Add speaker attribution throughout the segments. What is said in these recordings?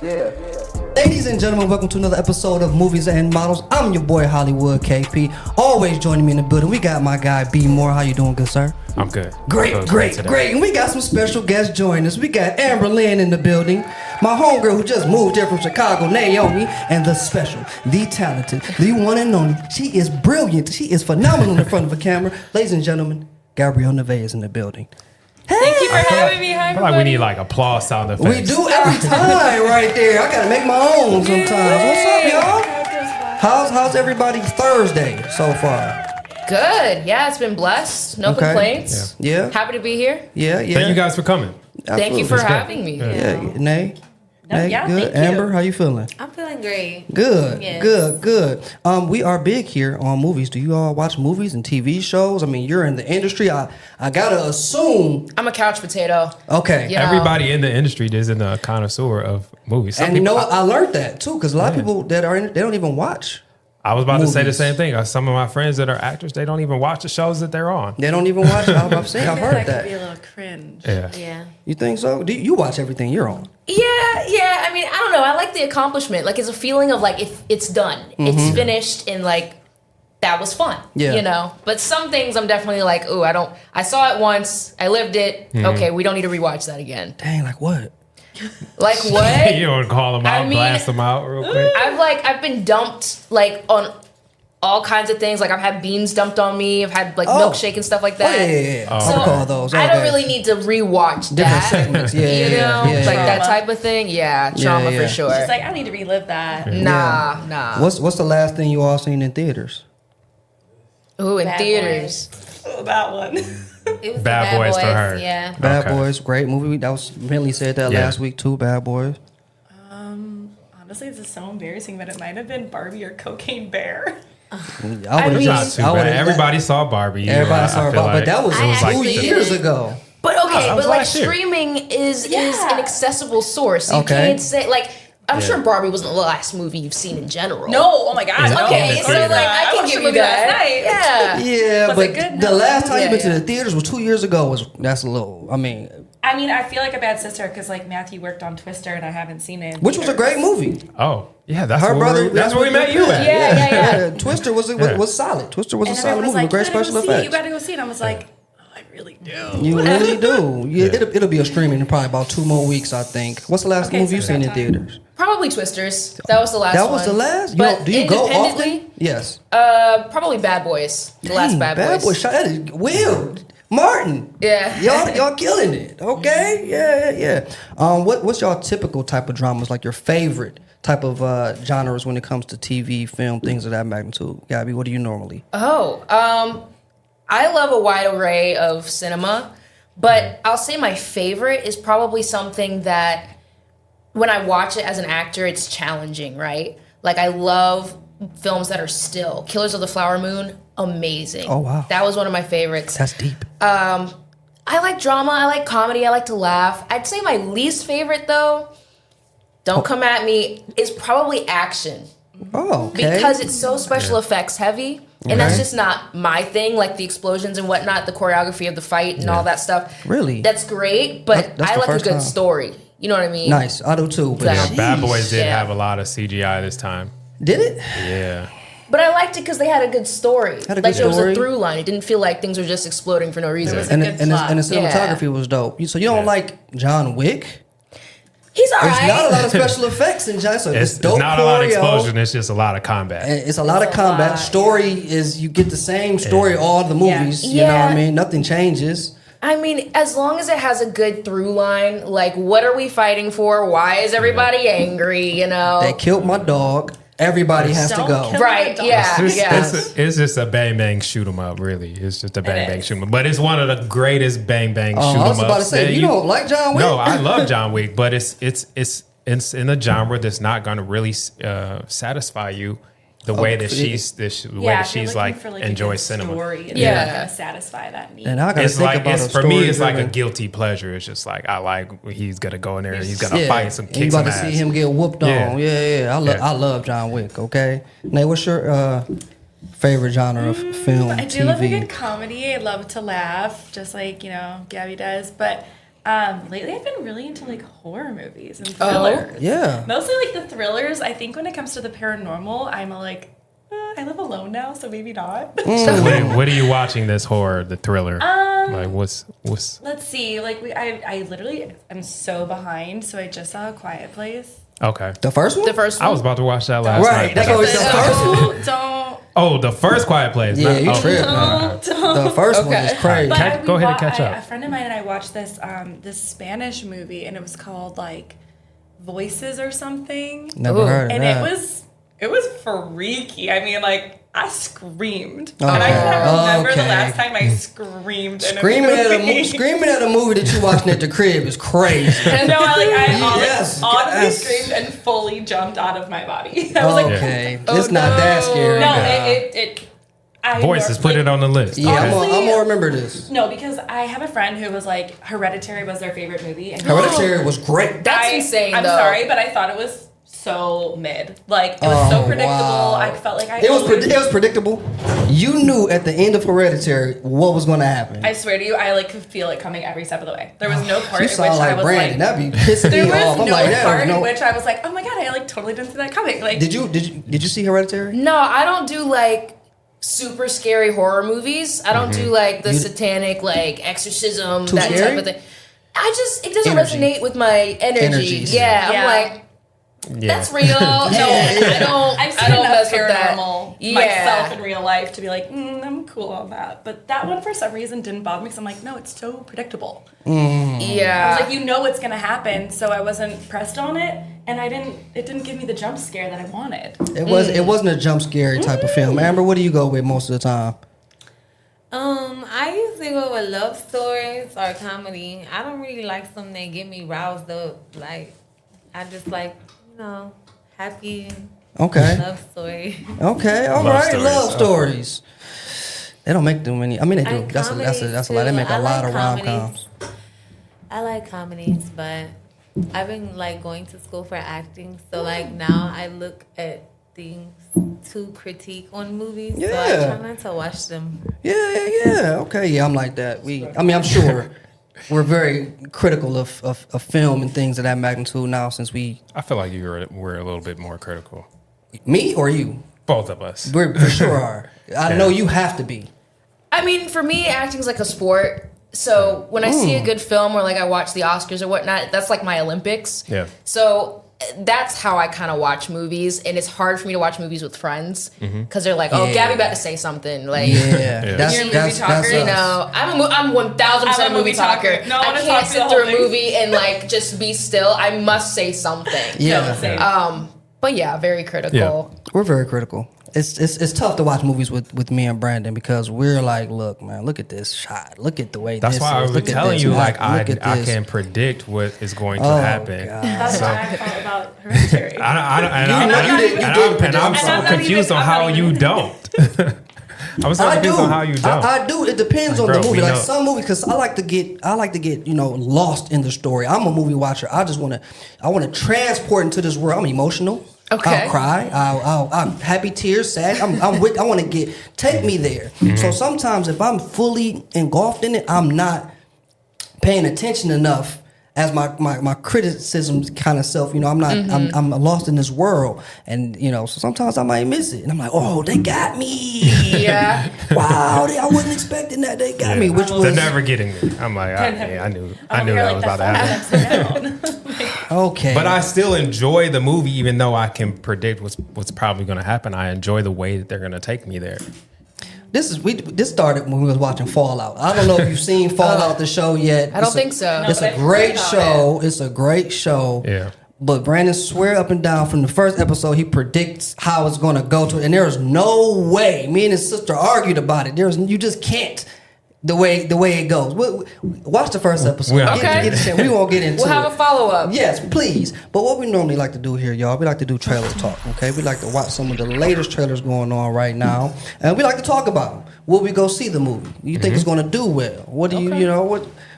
Speaker 1: Ladies and gentlemen, welcome to another episode of Movies and Models. I'm your boy Hollywood KP. Always joining me in the building. We got my guy B Moore. How you doing, good sir?
Speaker 2: I'm good.
Speaker 1: Great. And we got some special guests joining us. We got Amberlyn in the building. My homegirl who just moved here from Chicago, Naomi, and the special, the talented, the one and only. She is brilliant. She is phenomenal in front of a camera. Ladies and gentlemen, Gabrielle Nevaeh is in the building.
Speaker 3: Hey, thank you for having me. Hi,
Speaker 2: I feel like we need like applause sound effects.
Speaker 1: We do every time right there. I gotta make my own sometimes. What's up, y'all? How's everybody Thursday so far?
Speaker 3: Good. Yeah, it's been blessed. No complaints.
Speaker 1: Yeah.
Speaker 3: Happy to be here.
Speaker 1: Yeah.
Speaker 2: Thank you guys for coming.
Speaker 3: Thank you for having me.
Speaker 1: Yeah. Nay,
Speaker 4: yeah,
Speaker 1: good.
Speaker 4: thank you.
Speaker 1: Amber, how you feeling?
Speaker 4: I'm feeling great.
Speaker 1: Good.
Speaker 4: Yes.
Speaker 1: Good. We are big here on movies. Do you all watch movies and TV shows? I mean, you're in the industry. I gotta assume.
Speaker 3: I'm a couch potato.
Speaker 1: Okay.
Speaker 3: You know.
Speaker 2: Everybody in the industry is in the connoisseur of movies.
Speaker 1: And you know what? I learned that too, because a lot of people that are in it, they don't even watch.
Speaker 2: I was about to say the
Speaker 1: movies.
Speaker 2: same thing. Some of my friends that are actors, they don't even watch the shows that they're on.
Speaker 1: They don't even watch it. I've heard
Speaker 4: That
Speaker 1: that.
Speaker 4: could be a little cringe.
Speaker 2: Yeah.
Speaker 1: You think so? Do you watch everything you're on?
Speaker 3: Yeah. I mean, I don't know. I like the accomplishment. Like, it's a feeling of like, if it's done, it's finished, and like, that was fun.
Speaker 1: Yeah.
Speaker 3: You know? But some things I'm definitely like, ooh, I saw it once, I lived it. Okay, we don't need to rewatch that again.
Speaker 1: Dang, like what?
Speaker 3: Like what?
Speaker 2: You don't call them out, blast them out real quick.
Speaker 3: I've been dumped like on all kinds of things. Like, I've had beans dumped on me. I've had like milkshake and stuff like that.
Speaker 1: Yeah.
Speaker 3: So
Speaker 1: I recall those.
Speaker 3: I don't
Speaker 1: Okay.
Speaker 3: really need to rewatch
Speaker 1: Different
Speaker 3: that.
Speaker 1: segments. Yeah,
Speaker 3: You know,
Speaker 1: yeah.
Speaker 3: like that type of thing. Yeah, trauma
Speaker 1: yeah.
Speaker 3: for sure.
Speaker 4: She's like, I need to relive that.
Speaker 3: Nah.
Speaker 1: What's the last thing you all seen in theaters?
Speaker 3: Ooh, in
Speaker 4: Bad
Speaker 3: theaters.
Speaker 4: Oh, that one.
Speaker 3: It was
Speaker 2: Bad Boys for her.
Speaker 4: Yeah.
Speaker 1: Bad
Speaker 2: Okay.
Speaker 1: Boys, great movie. That was Bentley said that last week too. Bad Boys.
Speaker 4: Honestly, this is so embarrassing, but it might have been Barbie or Cocaine Bear.
Speaker 1: I
Speaker 3: mean,
Speaker 2: It's not too bad. Everybody saw Barbie.
Speaker 1: Everybody saw
Speaker 2: I
Speaker 1: it,
Speaker 2: feel
Speaker 1: but that was
Speaker 4: I
Speaker 1: 2
Speaker 4: actually
Speaker 1: years
Speaker 4: did.
Speaker 1: ago.
Speaker 3: But okay,
Speaker 2: that was
Speaker 3: but like
Speaker 2: last year.
Speaker 3: streaming is
Speaker 4: Yeah.
Speaker 3: an accessible source. You
Speaker 1: Okay.
Speaker 3: can't say like. I'm sure Barbie wasn't the last movie you've seen in general.
Speaker 4: No, oh my God. No.
Speaker 3: Okay, so like I can
Speaker 4: watched
Speaker 3: give
Speaker 4: the
Speaker 3: you
Speaker 4: movie last
Speaker 3: that.
Speaker 4: night.
Speaker 3: Yeah.
Speaker 1: Yeah,
Speaker 4: Was
Speaker 1: but
Speaker 4: it good?
Speaker 1: the
Speaker 4: No.
Speaker 1: last time you
Speaker 3: Yeah,
Speaker 1: been to
Speaker 3: yeah.
Speaker 1: the theaters was 2 years ago. That's a little. I mean,
Speaker 4: I mean, I feel like a bad sister because like Matthew worked on Twister and I haven't seen it.
Speaker 1: which was a great movie.
Speaker 2: Oh, yeah, that's
Speaker 1: Her
Speaker 2: where
Speaker 1: brother.
Speaker 2: that's where we met you at.
Speaker 3: Yeah.
Speaker 1: Twister was solid. Twister was a
Speaker 4: And
Speaker 1: solid
Speaker 4: everyone was
Speaker 1: movie
Speaker 4: like,
Speaker 1: with great
Speaker 4: you gotta
Speaker 1: special
Speaker 4: go see it. You
Speaker 1: effects.
Speaker 4: gotta go see it. I was like, oh, I really do.
Speaker 1: You really do. Yeah, it'll be a streaming in probably about 2 more weeks, I think. What's the last
Speaker 4: Okay,
Speaker 1: movie
Speaker 4: so
Speaker 1: you
Speaker 4: we
Speaker 1: seen
Speaker 4: got
Speaker 1: in
Speaker 4: time.
Speaker 1: theaters?
Speaker 3: Probably Twisters. That was the last one.
Speaker 1: That was the last.
Speaker 3: But
Speaker 1: Do you go
Speaker 3: independently,
Speaker 1: often? Yes.
Speaker 3: Probably Bad Boys. The last
Speaker 1: Dang,
Speaker 3: Bad Boys.
Speaker 1: That is Will Martin.
Speaker 3: Yeah.
Speaker 1: Y'all killing it. Okay. Yeah. What's y'all typical type of dramas? Like your favorite type of genres when it comes to TV, film, things of that magnitude? Gabby, what do you normally?
Speaker 3: I love a wide array of cinema, but I'll say my favorite is probably something that when I watch it as an actor, it's challenging, right? Like, I love films that are still. Killers of the Flower Moon, amazing.
Speaker 1: Oh, wow.
Speaker 3: That was one of my favorites.
Speaker 1: That's deep.
Speaker 3: I like drama, I like comedy, I like to laugh. I'd say my least favorite, though, don't come at me, is probably action.
Speaker 1: Oh, okay.
Speaker 3: Because it's so special effects heavy. And that's just not my thing, like the explosions and whatnot, the choreography of the fight and all that stuff.
Speaker 1: Really?
Speaker 3: That's great, but
Speaker 1: That's
Speaker 3: I
Speaker 1: the
Speaker 3: like a
Speaker 1: first
Speaker 3: good
Speaker 1: time.
Speaker 3: story. You know what I mean?
Speaker 1: Nice. I do too. But
Speaker 3: Yeah,
Speaker 2: Bad Boys did
Speaker 3: Yeah.
Speaker 2: have a lot of CGI this time.
Speaker 1: did it?
Speaker 2: Yeah.
Speaker 3: But I liked it because they had a good story.
Speaker 1: Had a
Speaker 3: like
Speaker 1: good
Speaker 3: there was
Speaker 1: story.
Speaker 3: a through line. It didn't feel like things were just exploding for no reason.
Speaker 4: was
Speaker 1: And
Speaker 4: good
Speaker 1: the
Speaker 4: plot.
Speaker 1: cinematography was dope. So you don't like John Wick?
Speaker 3: He's all
Speaker 1: There's
Speaker 3: right.
Speaker 1: not a lot of special effects in John. So
Speaker 2: It's
Speaker 1: dope
Speaker 2: not a lot of
Speaker 1: choreo.
Speaker 2: explosion. It's just a lot of combat.
Speaker 1: And it's a lot of combat.
Speaker 4: lot,
Speaker 1: Story is you get the same story all the movies. You know what I
Speaker 3: Yeah.
Speaker 1: mean? Nothing changes.
Speaker 3: I mean, as long as it has a good through line, like what are we fighting for? Why is everybody angry? You know?
Speaker 1: They killed my dog. Everybody has to
Speaker 4: Don't
Speaker 1: go.
Speaker 4: kill
Speaker 3: Right, yeah,
Speaker 2: It's just a bang bang shoot 'em up, really. It's just a bang bang shoot 'em up. But it's one of the greatest bang bang shoot 'em ups.
Speaker 1: I was about to say, you don't like John Wick?
Speaker 2: No, I love John Wick, but it's in a genre that's not going to really satisfy you the way that she's like enjoys cinema.
Speaker 4: Story and
Speaker 3: Yeah.
Speaker 4: not gonna satisfy that need.
Speaker 1: And I gotta
Speaker 2: It's
Speaker 1: think
Speaker 2: like
Speaker 1: about
Speaker 2: it's
Speaker 1: a
Speaker 2: for me. It's like a
Speaker 1: story-driven-
Speaker 2: guilty pleasure. It's just like I like he's gonna go in there and he's gonna
Speaker 1: Yeah.
Speaker 2: fight some
Speaker 1: And you
Speaker 2: kick
Speaker 1: about
Speaker 2: some
Speaker 1: to
Speaker 2: ass.
Speaker 1: see him get whooped
Speaker 2: Yeah.
Speaker 1: on. Yeah. I love John Wick. Okay, Nate, what's your favorite genre of film?
Speaker 4: I do
Speaker 1: TV?
Speaker 4: love a good comedy. I love to laugh, just like Gabby does. But Lately I've been really into like horror movies and thrillers.
Speaker 1: Yeah.
Speaker 4: Mostly like the thrillers. I think when it comes to the paranormal, I'm like, I live alone now, so maybe not.
Speaker 2: What are you watching this horror, the thriller? Like what's
Speaker 4: Let's see. Like I literally am so behind, so I just saw A Quiet Place.
Speaker 2: okay.
Speaker 1: The first one?
Speaker 3: The first one.
Speaker 2: I was about to watch that last
Speaker 1: Right,
Speaker 2: night.
Speaker 1: that's
Speaker 2: but
Speaker 1: always the first one.
Speaker 4: Don't.
Speaker 2: Oh, the first Quiet Place.
Speaker 1: Yeah, you
Speaker 2: oh,
Speaker 1: tripping. The first one is crazy.
Speaker 4: But
Speaker 2: Go ahead and catch up.
Speaker 4: A friend of mine and I watched this this Spanish movie, and it was called like Voices or something.
Speaker 1: Never heard of
Speaker 4: And
Speaker 1: that.
Speaker 4: it was freaky. I mean, like I screamed,
Speaker 1: Okay.
Speaker 4: and I can't remember the
Speaker 1: Okay.
Speaker 4: last time I screamed.
Speaker 1: Screaming
Speaker 4: in a movie.
Speaker 1: screaming at a movie that you watching at the crib is crazy.
Speaker 4: No, I
Speaker 1: Yes,
Speaker 4: audibly
Speaker 1: yes.
Speaker 4: screamed and fully jumped out of my body. I was like,
Speaker 1: Okay, it's not that scary.
Speaker 4: no,
Speaker 1: Yeah,
Speaker 4: I
Speaker 2: Voices, put it on the list.
Speaker 1: I'm
Speaker 4: Honestly-
Speaker 1: gonna remember this.
Speaker 4: No, because I have a friend who was like, Hereditary was their favorite movie. And
Speaker 1: Hereditary was great.
Speaker 3: That's insane,
Speaker 4: I'm
Speaker 3: though.
Speaker 4: sorry, but I thought it was so mid. Like, it was so predictable.
Speaker 1: wow.
Speaker 4: I felt like
Speaker 1: It was predictable. You knew at the end of Hereditary what was going to happen.
Speaker 4: I swear to you, I like could feel it coming every step of the way. There was no part
Speaker 1: You
Speaker 4: in which
Speaker 1: sound
Speaker 4: I
Speaker 1: like
Speaker 4: was
Speaker 1: Brandon.
Speaker 4: like,
Speaker 1: That'd be pissing
Speaker 4: there
Speaker 1: me
Speaker 4: was
Speaker 1: off. I'm
Speaker 4: no
Speaker 1: like, that
Speaker 4: part
Speaker 1: was
Speaker 4: in
Speaker 1: no.
Speaker 4: which I was like, oh my god, I like totally didn't see that coming. Like,
Speaker 1: Did you see Hereditary?
Speaker 3: No, I don't do like super scary horror movies. I don't do like the satanic like exorcism,
Speaker 1: Too
Speaker 3: that
Speaker 1: scary?
Speaker 3: type of thing. It doesn't
Speaker 1: Energy.
Speaker 3: resonate with my energy.
Speaker 1: Energy.
Speaker 3: Yeah,
Speaker 4: Yeah.
Speaker 3: I'm like,
Speaker 2: Yeah.
Speaker 3: that's real. No,
Speaker 4: I've seen
Speaker 3: I don't
Speaker 4: enough
Speaker 3: mess with that.
Speaker 4: paranormal
Speaker 3: Yeah.
Speaker 4: myself in real life to be like, I'm cool on that. But that one for some reason didn't bother me because I'm like, no, it's so predictable. I
Speaker 3: Yeah.
Speaker 4: was like, you know what's gonna happen, so I wasn't pressed on it, and it didn't give me the jump scare that I wanted.
Speaker 1: It wasn't a jump scary type of film. Amber, what do you go with most of the time?
Speaker 5: I usually go with love stories or comedy. I don't really like something that get me roused up. Like, I just like, happy
Speaker 1: Okay.
Speaker 5: love story.
Speaker 1: Okay. All
Speaker 2: Love
Speaker 1: right.
Speaker 2: stories.
Speaker 1: Love stories. They don't make too many. I mean, they do.
Speaker 5: And
Speaker 1: That's a lot. They make a lot of rom-coms.
Speaker 5: I like comedies, but I've been like going to school for acting. So like now I look at things to critique on movies. So I
Speaker 1: Yeah.
Speaker 5: try not to watch them.
Speaker 1: Yeah. Okay. Yeah, I'm like that. I'm sure we're very critical of film and things of that magnitude now since
Speaker 2: I feel like we're a little bit more critical.
Speaker 1: me or you?
Speaker 2: Both of us.
Speaker 1: We for sure are. I know you have to be.
Speaker 3: I mean, for me, acting's like a sport. So when I see a good film or like I watch the Oscars or whatnot, that's like my Olympics.
Speaker 2: Yeah.
Speaker 3: So that's how I kind of watch movies, and it's hard for me to watch movies with friends because they're like, "Oh,
Speaker 1: Yeah.
Speaker 3: Gabby about to say something." Like,
Speaker 1: Yeah. That's
Speaker 4: You're a movie
Speaker 1: that's
Speaker 4: talker,
Speaker 3: you
Speaker 1: us.
Speaker 3: know, I'm 1000%
Speaker 4: I'm a
Speaker 3: movie talker.
Speaker 4: No, I wanna
Speaker 3: I
Speaker 4: talk
Speaker 3: can't
Speaker 4: through the
Speaker 3: sit through a
Speaker 4: whole thing.
Speaker 3: movie and like just be still. I must say something.
Speaker 1: Yeah.
Speaker 4: No, same.
Speaker 3: But yeah, very critical.
Speaker 1: We're very critical. It's tough to watch movies with me and Brandon because we're like, look, man, look at this shot. Look at the way
Speaker 2: That's
Speaker 1: this
Speaker 2: why I
Speaker 1: is.
Speaker 2: was
Speaker 1: Look at
Speaker 2: telling
Speaker 1: this,
Speaker 2: you,
Speaker 1: man.
Speaker 2: like, I
Speaker 1: Look at this.
Speaker 2: can predict what is going to
Speaker 1: Oh,
Speaker 2: happen.
Speaker 1: God.
Speaker 4: That's
Speaker 2: So-
Speaker 4: what I felt about Hereditary.
Speaker 1: You
Speaker 2: I'm
Speaker 1: did
Speaker 2: so
Speaker 1: predict
Speaker 2: confused
Speaker 4: it.
Speaker 2: on
Speaker 4: I'm
Speaker 2: how
Speaker 4: not
Speaker 2: you
Speaker 4: even-
Speaker 2: don't. I'm so confused on how you don't.
Speaker 1: I do. It depends
Speaker 2: Like,
Speaker 1: on
Speaker 2: bro,
Speaker 1: the movie.
Speaker 2: we
Speaker 1: Like
Speaker 2: know.
Speaker 1: some movies, because I like to get lost in the story. I'm a movie watcher. I want to transport into this world. I'm emotional.
Speaker 3: Okay.
Speaker 1: I'll cry. I'm happy, tears, sad. I want to take me there. So sometimes if I'm fully engulfed in it, I'm not paying attention enough as my criticism kind of self. I'm not. I'm lost in this world, and so sometimes I might miss it, and I'm like, oh, they got me.
Speaker 3: Yeah.
Speaker 1: Wow, I wasn't expecting that. They got me, which
Speaker 2: They're
Speaker 1: was
Speaker 2: never getting me. I'm like, I knew
Speaker 4: I'm
Speaker 2: that
Speaker 4: here
Speaker 2: was
Speaker 4: like
Speaker 2: about to happen.
Speaker 4: that.
Speaker 1: okay.
Speaker 2: But I still enjoy the movie, even though I can predict what's probably going to happen. I enjoy the way that they're going to take me there.
Speaker 1: This started when we was watching Fallout. I don't know if you've seen Fallout the show yet.
Speaker 3: I don't think so.
Speaker 1: It's
Speaker 4: No,
Speaker 1: a
Speaker 4: but I've
Speaker 1: great
Speaker 4: heard about
Speaker 1: show. It's a great show.
Speaker 2: Yeah.
Speaker 1: But Brandon swear up and down from the first episode he predicts how it's going to go to, and there's no way. Me and his sister argued about it. You just can't. The way it goes. Watch the first episode.
Speaker 2: We won't
Speaker 3: get
Speaker 1: Get a chance. We won't get into
Speaker 3: We'll have
Speaker 1: it.
Speaker 3: a follow up.
Speaker 1: Yes, please. But what we normally like to do here, y'all, we like to do trailer talk. Okay, we like to watch some of the latest trailers going on right now, and we like to talk about them. Will we go see the movie? You think it's going to do well? What do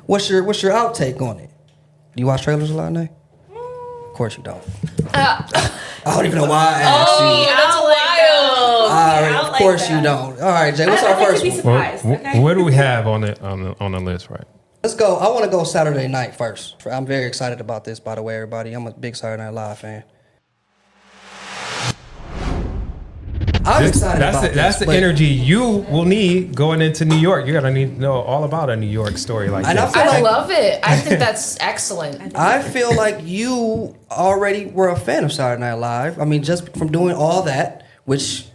Speaker 1: what's your outtake on it? Do you watch trailers a lot, Nay? Of course you don't. I don't even know why I asked you.
Speaker 3: That's wild.
Speaker 1: All right,
Speaker 4: I
Speaker 1: of
Speaker 4: like
Speaker 1: course
Speaker 4: that.
Speaker 1: you don't. All right, Jay, what's
Speaker 4: I
Speaker 1: our
Speaker 4: like to
Speaker 1: first
Speaker 4: be
Speaker 1: one?
Speaker 4: surprised. Okay?
Speaker 2: What do we have on the list, right?
Speaker 1: Let's go. I want to go Saturday night first. I'm very excited about this, by the way, everybody. I'm a big Saturday Night Live fan. I'm excited about this.
Speaker 2: That's the energy you will need going into New York. You're going to need to know all about a New York story like this.
Speaker 3: I love it. I think that's excellent.
Speaker 1: I feel like you already were a fan of Saturday Night Live. I mean, just from doing all that, which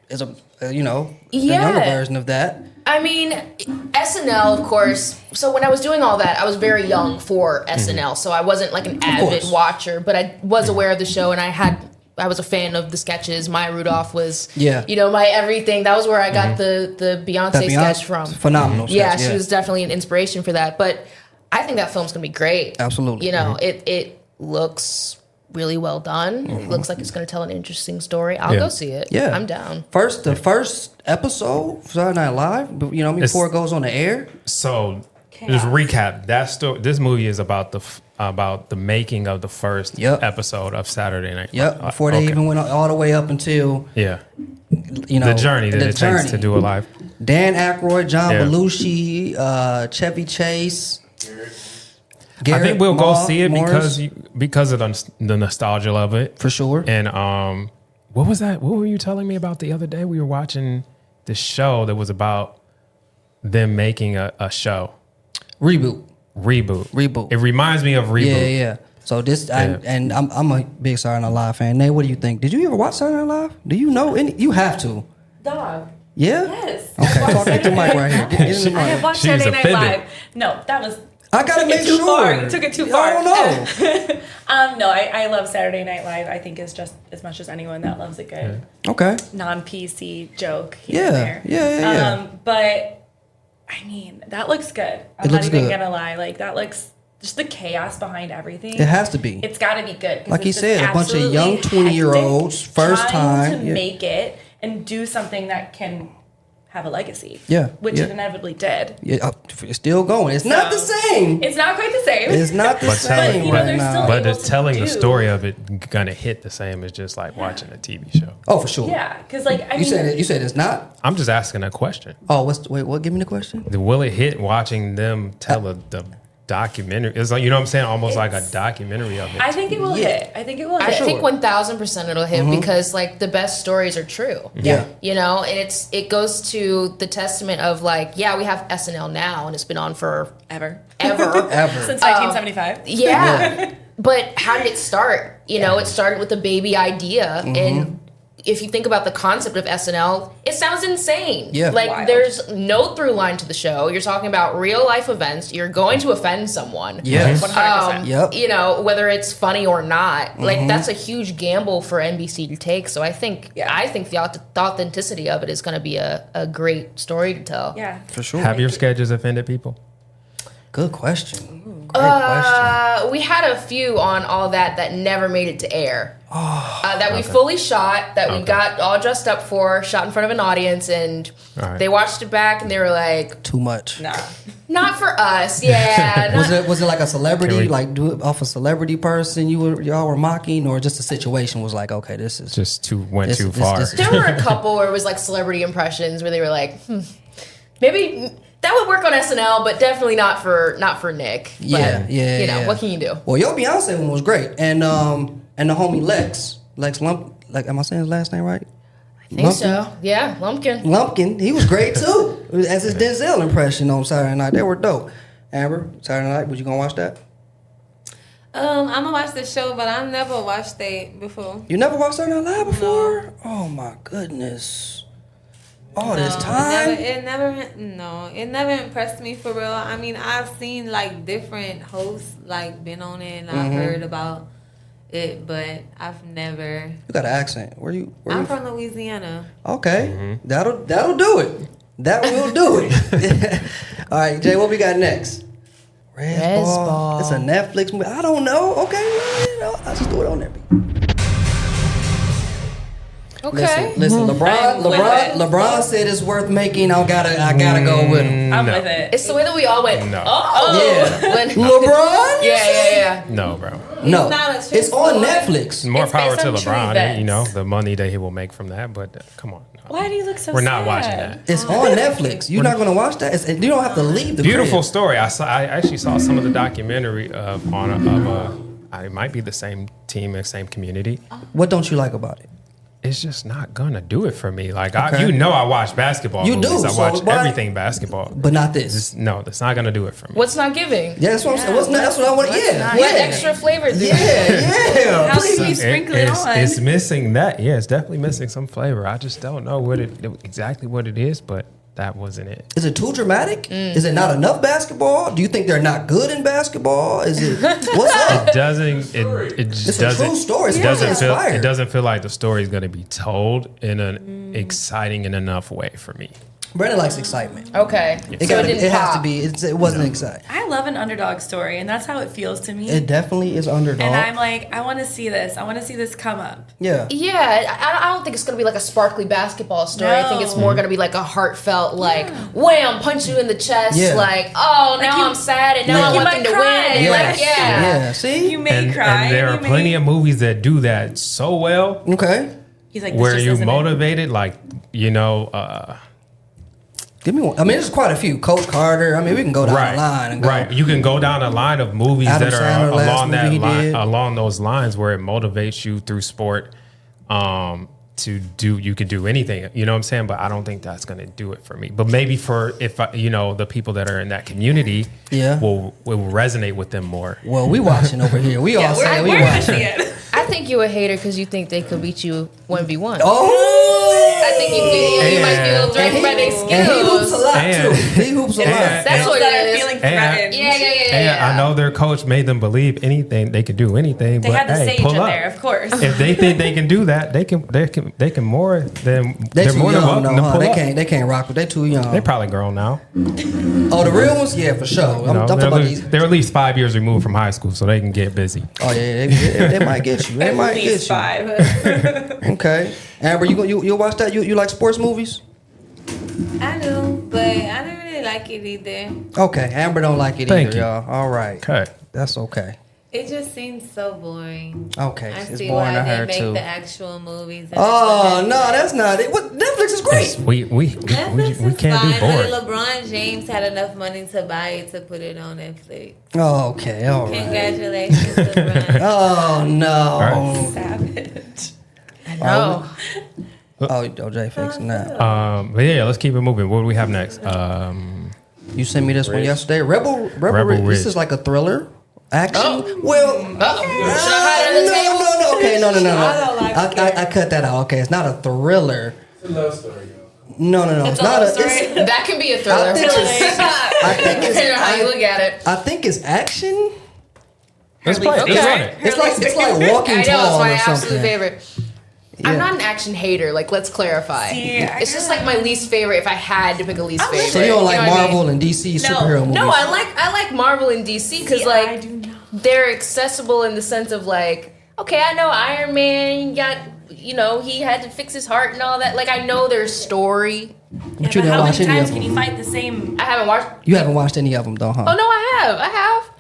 Speaker 1: is a younger version of that.
Speaker 3: I mean, SNL, of course. So when I was doing all that, I was very young for SNL. So I wasn't like an avid watcher, but I was aware of the show, and I was a fan of the sketches. Maya Rudolph was, my everything. That was where I got the Beyonce sketch from.
Speaker 1: Phenomenal sketch.
Speaker 3: Yeah, she was definitely an inspiration for that. But I think that film's going to be great.
Speaker 1: Absolutely.
Speaker 3: It looks really well done. It looks like it's going to tell an interesting story. I'll go see it. Yeah. I'm down.
Speaker 1: The first episode of Saturday Night Live, before it goes on the air.
Speaker 2: So, just recap. This movie is about the making of the first episode of Saturday Night.
Speaker 1: Yep. Before they even went all the way up until
Speaker 2: the journey that it takes to do a live.
Speaker 1: Dan Aykroyd, John Belushi, Chevy Chase. Garrett,
Speaker 2: I think we'll go see it because of the nostalgia of it,
Speaker 1: for sure.
Speaker 2: And what was that? What were you telling me about the other day? We were watching this show that was about them making a show.
Speaker 1: Reboot.
Speaker 2: It reminds me of Reboot.
Speaker 1: Yeah. So this, and I'm a big Saturday Night Live fan. Nate, what do you think? Did you ever watch Saturday Night Live? Do you know any? You have to.
Speaker 4: Dog.
Speaker 1: Yeah.
Speaker 4: Yes.
Speaker 1: Okay. Talk to the mic right here. Get in the mic.
Speaker 4: I have watched Saturday Night Live. No, that was.
Speaker 1: I gotta make sure.
Speaker 4: Far. You took it too far.
Speaker 1: I don't know.
Speaker 4: No, I love Saturday Night Live. I think it's just as much as anyone that loves a good non-PC joke here and there.
Speaker 1: Yeah.
Speaker 4: But I mean, that looks good. I'm not even gonna lie. Like that looks just the chaos behind everything.
Speaker 1: It has to be.
Speaker 4: It's got to be good.
Speaker 1: Like he said, a bunch of young 20-year-olds, first time
Speaker 4: to make it and do something that can have a legacy. Which it inevitably did.
Speaker 1: Yeah, it's still going. It's not the same.
Speaker 4: It's not quite the same.
Speaker 1: It's not the same right now.
Speaker 2: But just telling the story of it gonna hit the same as just like watching a TV show.
Speaker 1: Oh, for sure.
Speaker 4: Yeah, because like
Speaker 1: you said it's not.
Speaker 2: I'm just asking a question.
Speaker 1: Oh, what? Give me the question.
Speaker 2: Will it hit watching them tell the documentary? It's like, you know what I'm saying, almost like a documentary of it.
Speaker 4: I think it will hit. I think
Speaker 3: 1000% it'll hit because like the best stories are true.
Speaker 1: Yeah.
Speaker 3: And it goes to the testament of like, we have SNL now and it's been on for ever
Speaker 4: since 1975.
Speaker 3: Yeah. But how did it start? It started with a baby idea, and if you think about the concept of SNL, it sounds insane.
Speaker 1: Yeah.
Speaker 3: Like
Speaker 4: Wild.
Speaker 3: there's no through line to the show. You're talking about real life events. You're going to offend someone.
Speaker 1: Yes.
Speaker 4: 100%.
Speaker 3: Whether it's funny or not. Like that's a huge gamble for NBC to take. So I think the authenticity of it is going to be a great story to tell.
Speaker 4: Yeah.
Speaker 1: For sure.
Speaker 2: Have your sketches offended people?
Speaker 1: Good question. Great question.
Speaker 3: We had a few on all that never made it to air. That we fully shot, that we got all dressed up for, shot in front of an audience, and they watched it back and they were like,
Speaker 1: too much.
Speaker 4: Nah.
Speaker 3: Not for us, yeah.
Speaker 1: Was it like a celebrity, like do it off a celebrity person y'all were mocking, or just the situation was like, okay, this is
Speaker 2: just too far.
Speaker 3: There were a couple where it was like celebrity impressions where they were like, maybe that would work on SNL, but definitely not for Nick. But, what can you do?
Speaker 1: Well, your Beyonce one was great, and the homie Lex am I saying his last name right?
Speaker 3: I think so. Yeah, Lumpkin. He was great too. As his Denzel impression on Saturday Night, they were dope. Amber, Saturday Night, was you gonna watch that?
Speaker 5: I'm gonna watch the show, but I've never watched it before.
Speaker 1: You never watched Saturday Night Live before? No. Oh my goodness. This time?
Speaker 5: It never impressed me for real. I mean, I've seen like different hosts like been on it, and I've heard about it, but I've never.
Speaker 1: You got an accent.
Speaker 5: I'm from Louisiana.
Speaker 1: Okay, that'll do it. That will do it. All right, Jay, what we got next? Ball. It's a Netflix movie. I don't know. Okay, I'll just do it on there.
Speaker 3: Okay.
Speaker 1: Listen.
Speaker 4: I'm with it.
Speaker 1: LeBron said it's worth making. I gotta go with him.
Speaker 4: I'm with it.
Speaker 3: It's the way that we all went.
Speaker 2: No.
Speaker 1: Yeah.
Speaker 3: When-
Speaker 1: LeBron?
Speaker 3: Yeah.
Speaker 2: No, bro.
Speaker 1: No.
Speaker 5: not a true
Speaker 1: It's on
Speaker 5: story.
Speaker 1: Netflix.
Speaker 2: More
Speaker 3: It's
Speaker 2: power
Speaker 3: based
Speaker 2: to
Speaker 3: on true
Speaker 2: LeBron.
Speaker 3: events.
Speaker 2: You know, the money that he will make from that. But come on. No.
Speaker 4: Why do you look so
Speaker 2: We're
Speaker 4: sad?
Speaker 2: not watching that.
Speaker 1: It's on Netflix. You're not gonna watch that. You don't have to leave the
Speaker 2: Beautiful
Speaker 1: crib.
Speaker 2: story. I actually saw some of the documentary of it might be the same team and same community.
Speaker 1: What don't you like about it?
Speaker 2: It's just not gonna do it for me. Like
Speaker 1: Okay.
Speaker 2: I watch basketball.
Speaker 1: You
Speaker 2: movies.
Speaker 1: do,
Speaker 2: I
Speaker 1: so
Speaker 2: watch
Speaker 1: why-
Speaker 2: everything basketball.
Speaker 1: But not this.
Speaker 2: No, that's not gonna do it for me.
Speaker 3: What's not giving?
Speaker 1: Yeah, that's what I'm saying. What's not? That's what I want. Yeah.
Speaker 3: What
Speaker 1: Yeah.
Speaker 3: extra flavor do you
Speaker 1: Yeah.
Speaker 4: How
Speaker 1: Please.
Speaker 4: can you sprinkle it on?
Speaker 2: It's missing that. Yeah, it's definitely missing some flavor. I just don't know exactly what it is, but that wasn't it.
Speaker 1: Is it too dramatic? Is it not enough basketball? Do you think they're not good in basketball? Is it what's up?
Speaker 2: It just
Speaker 1: It's a
Speaker 2: doesn't.
Speaker 1: true story. It's
Speaker 2: It doesn't feel.
Speaker 1: inspired.
Speaker 2: It doesn't feel like the story is going to be told in an exciting and enough way for me.
Speaker 1: Brandon likes excitement.
Speaker 3: Okay.
Speaker 1: It,
Speaker 3: So it didn't
Speaker 1: it has to
Speaker 3: pop.
Speaker 1: be. It wasn't exciting.
Speaker 4: I love an underdog story, and that's how it feels to me.
Speaker 1: It definitely is underdog.
Speaker 4: and I'm like, I want to see this. I want to see this come up.
Speaker 1: yeah.
Speaker 3: Yeah, I don't think it's gonna be like a sparkly basketball story. I think it's
Speaker 4: No.
Speaker 3: more gonna be like a heartfelt, like wham, punch you in the chest,
Speaker 1: Yeah.
Speaker 3: like oh now
Speaker 4: you-
Speaker 3: I'm sad and now
Speaker 1: Yeah.
Speaker 3: I
Speaker 1: You
Speaker 3: want
Speaker 4: might
Speaker 3: them to
Speaker 4: cry.
Speaker 3: win.
Speaker 1: Yeah.
Speaker 3: Like yeah.
Speaker 1: Yeah. See.
Speaker 4: You may cry.
Speaker 2: And there are plenty of movies that do that so well,
Speaker 1: Okay.
Speaker 4: He's like, this
Speaker 2: where
Speaker 4: just
Speaker 2: you
Speaker 4: isn't it.
Speaker 2: motivated, like
Speaker 1: Give me one. I mean, there's quite a few. Coach Carter. I mean, we can go down the line and go.
Speaker 2: right. You can go down a line of movies
Speaker 1: Adam
Speaker 2: that are
Speaker 1: Sandler, last
Speaker 2: along that
Speaker 1: movie he
Speaker 2: line,
Speaker 1: did.
Speaker 2: along those lines, where it motivates you through sport. You can do anything, you know what I'm saying? But I don't think that's going to do it for me. But maybe the people that are in that community,
Speaker 1: Yeah.
Speaker 2: will resonate with them more.
Speaker 1: Well, we watching over here. We all saying we
Speaker 4: We're gonna
Speaker 1: watching.
Speaker 4: see it.
Speaker 3: I think you a hater because you think they could beat you 1v1.
Speaker 1: Oh.
Speaker 3: I think you might be a little threatened by their
Speaker 1: And he hoops a
Speaker 3: skills.
Speaker 1: lot
Speaker 2: And-
Speaker 1: too. He hoops a lot.
Speaker 3: That's what
Speaker 4: Instead
Speaker 3: it
Speaker 4: of
Speaker 3: is.
Speaker 4: feeling
Speaker 2: And-
Speaker 4: threatened.
Speaker 3: Yeah.
Speaker 2: And I know their coach made them believe anything they could do anything.
Speaker 4: They
Speaker 2: but
Speaker 4: had the
Speaker 2: hey,
Speaker 4: sage
Speaker 2: pull
Speaker 4: in
Speaker 2: up.
Speaker 4: there, of course.
Speaker 2: If they think they can do that, they can more than
Speaker 1: They
Speaker 2: they're
Speaker 1: too
Speaker 2: more than
Speaker 1: young,
Speaker 2: welcome
Speaker 1: though,
Speaker 2: to
Speaker 1: huh?
Speaker 2: pull up.
Speaker 1: They can't rock with. They too young.
Speaker 2: They're probably grown now.
Speaker 1: Oh, the real ones, yeah, for sure.
Speaker 2: You
Speaker 1: I'm
Speaker 2: know,
Speaker 1: talking about these.
Speaker 2: they're at least 5 years removed from high school, so they can get busy.
Speaker 1: Oh yeah, they might get you. They might
Speaker 4: At least
Speaker 1: get you.
Speaker 4: 5.
Speaker 1: Okay, Amber, you'll watch that? You like sports movies?
Speaker 5: I do, but I don't really like it either.
Speaker 1: Okay, Amber don't like it
Speaker 2: Thank
Speaker 1: either,
Speaker 2: you.
Speaker 1: y'all. All right,
Speaker 2: Okay.
Speaker 1: that's okay.
Speaker 5: It just seems so boring.
Speaker 1: Okay,
Speaker 5: I
Speaker 1: it's
Speaker 5: see
Speaker 1: boring
Speaker 5: why
Speaker 1: to her
Speaker 5: they make
Speaker 1: too.
Speaker 5: the actual movies. and
Speaker 1: Oh
Speaker 5: it's
Speaker 1: no,
Speaker 5: on Netflix.
Speaker 1: that's not it. What Netflix is great.
Speaker 2: We
Speaker 5: Netflix is
Speaker 2: can't
Speaker 5: fine.
Speaker 2: do boring.
Speaker 5: LeBron James had enough money to buy it to put it on Netflix.
Speaker 1: Oh, okay, all right.
Speaker 5: Congratulations, LeBron.
Speaker 1: Oh no.
Speaker 2: All
Speaker 4: Savage.
Speaker 3: No.
Speaker 1: Oh, Jay fixing that.
Speaker 2: But yeah, let's keep it moving. What do we have next?
Speaker 1: You sent me this one yesterday. Rebel
Speaker 2: Rebel
Speaker 1: Ridge. This
Speaker 2: Ridge.
Speaker 1: is like a thriller. Action.
Speaker 3: Oh.
Speaker 1: Well,
Speaker 3: Should I hide under the table?
Speaker 1: no. Okay, no.
Speaker 4: I don't like it.
Speaker 1: I cut that out. Okay, it's not a thriller.
Speaker 6: It's a love story, yo.
Speaker 1: No. It's
Speaker 4: a
Speaker 1: not
Speaker 4: love
Speaker 1: a.
Speaker 4: story.
Speaker 1: It's,
Speaker 3: That can be a thriller.
Speaker 1: I think it's.
Speaker 3: Depending on how you look at it.
Speaker 1: I think it's action.
Speaker 2: Let's play.
Speaker 3: Okay.
Speaker 2: Let's run it.
Speaker 1: It's like Walking
Speaker 3: I know, it's
Speaker 1: Tall
Speaker 3: my
Speaker 1: or
Speaker 3: absolute
Speaker 1: something.
Speaker 3: favorite. I'm not an action hater. Like, let's clarify.
Speaker 4: See,
Speaker 3: It's just like my least favorite. If I had to pick a least favorite,
Speaker 1: So you don't like
Speaker 3: know what I mean?
Speaker 1: Marvel and DC superhero movies?
Speaker 3: No, I like Marvel and DC because
Speaker 4: I
Speaker 3: like
Speaker 4: do not.
Speaker 3: they're accessible in the sense of like, okay, I know Iron Man got, he had to fix his heart and all that. Like I know their story.
Speaker 1: But you didn't
Speaker 4: how
Speaker 1: watch
Speaker 4: many
Speaker 1: any
Speaker 4: times
Speaker 1: of
Speaker 4: can
Speaker 1: them.
Speaker 4: you fight the same?
Speaker 3: I haven't watched.
Speaker 1: You haven't watched any of them though, huh?
Speaker 3: Oh no, I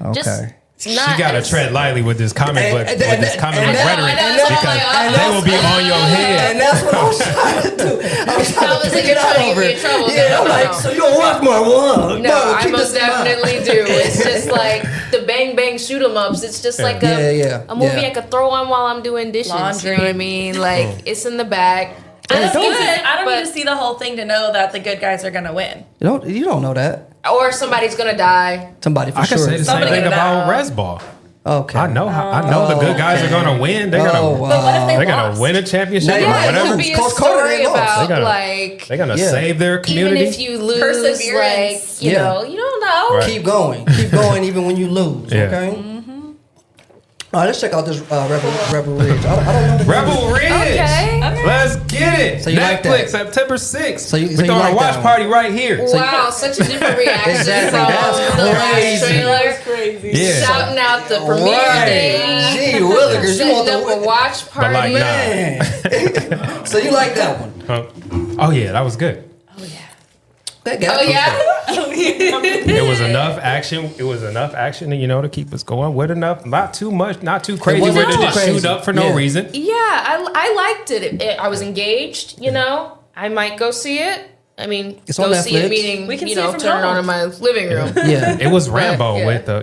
Speaker 3: have.
Speaker 1: Okay.
Speaker 3: Just
Speaker 2: She
Speaker 3: not.
Speaker 2: got to tread lightly with this comic book,
Speaker 1: And-
Speaker 2: with this comic book
Speaker 1: and-
Speaker 2: rhetoric,
Speaker 3: and-
Speaker 2: because
Speaker 3: and-
Speaker 2: they will be on your head.
Speaker 1: And that's what I was trying to do. I was trying
Speaker 3: I
Speaker 1: to
Speaker 3: was
Speaker 1: pick
Speaker 3: like,
Speaker 1: it out
Speaker 3: you're trying to
Speaker 1: over
Speaker 3: get me
Speaker 1: it.
Speaker 3: in trouble.
Speaker 1: Yeah,
Speaker 3: No,
Speaker 1: I'm
Speaker 3: no,
Speaker 1: like,
Speaker 3: no.
Speaker 1: so you don't watch Marvel, huh?
Speaker 3: No, I
Speaker 1: keep
Speaker 3: most
Speaker 1: this in mind.
Speaker 3: definitely do. It's just like the bang bang shoot 'em ups. It's just like a movie I could throw on while I'm doing dishes.
Speaker 4: Laundry.
Speaker 3: You know what I mean? Like it's in the bag.
Speaker 4: I
Speaker 3: It's
Speaker 4: don't,
Speaker 3: good,
Speaker 4: I don't
Speaker 3: but-
Speaker 4: need to see the whole thing to know that the good guys are gonna win.
Speaker 1: You don't know that.
Speaker 3: or somebody's gonna die.
Speaker 1: Somebody for
Speaker 2: I can
Speaker 1: sure.
Speaker 2: say the same
Speaker 4: Somebody
Speaker 2: thing
Speaker 4: gonna
Speaker 2: about
Speaker 4: die.
Speaker 2: Resball.
Speaker 1: Okay.
Speaker 2: I know the good guys are gonna win. They're
Speaker 1: Oh,
Speaker 2: gonna
Speaker 1: wow.
Speaker 4: But what if they
Speaker 2: they're gonna
Speaker 4: lost?
Speaker 2: win a championship
Speaker 1: Yeah,
Speaker 2: or
Speaker 3: Yeah, it
Speaker 2: whatever.
Speaker 3: could be a
Speaker 1: Coach Carter,
Speaker 3: story
Speaker 1: they lost.
Speaker 3: about
Speaker 2: They're gonna-
Speaker 3: like
Speaker 2: They're gonna
Speaker 1: Yeah.
Speaker 2: save their
Speaker 3: even
Speaker 2: community.
Speaker 3: if you lose,
Speaker 4: Perseverance.
Speaker 3: like you
Speaker 1: Yeah.
Speaker 3: know, you don't know.
Speaker 2: Right.
Speaker 1: Keep going even when you lose.
Speaker 2: Yeah.
Speaker 1: Okay. All right, let's check out this Rebel Ridge. I don't know.
Speaker 2: Rebel Ridge.
Speaker 3: Okay.
Speaker 2: Let's get it.
Speaker 1: So you like
Speaker 2: Netflix,
Speaker 1: that?
Speaker 2: September 6th.
Speaker 1: So you
Speaker 2: we throwing
Speaker 1: like
Speaker 2: a watch
Speaker 1: that
Speaker 2: party right here.
Speaker 3: Wow, such a different reaction
Speaker 1: Exactly,
Speaker 3: from
Speaker 1: that's
Speaker 3: the last
Speaker 1: crazy.
Speaker 3: trailer.
Speaker 4: Crazy.
Speaker 2: Yeah.
Speaker 3: Shouting out the premiere
Speaker 1: Right.
Speaker 3: day.
Speaker 1: Gee, Willikers, you
Speaker 3: Setting
Speaker 1: want
Speaker 3: up a
Speaker 1: the
Speaker 3: watch party.
Speaker 2: like, nah.
Speaker 1: man. So you like that one?
Speaker 2: Oh yeah, that was good.
Speaker 1: That guy.
Speaker 3: Oh yeah.
Speaker 2: It was enough action. It was enough action, to keep us going. With enough, not too much, not too crazy.
Speaker 1: wasn't
Speaker 2: Where they
Speaker 1: too
Speaker 2: just
Speaker 1: crazy.
Speaker 2: shoot up for no
Speaker 1: Yeah.
Speaker 2: reason.
Speaker 3: Yeah, I liked it. I was engaged. I might go see it. I mean,
Speaker 1: It's
Speaker 3: go
Speaker 1: on
Speaker 3: see it,
Speaker 1: Netflix.
Speaker 3: meaning
Speaker 4: We can see it from
Speaker 3: turn it on
Speaker 4: home.
Speaker 3: in my living room.
Speaker 1: Yeah.
Speaker 2: It was Rambo
Speaker 3: Yeah.
Speaker 2: with the,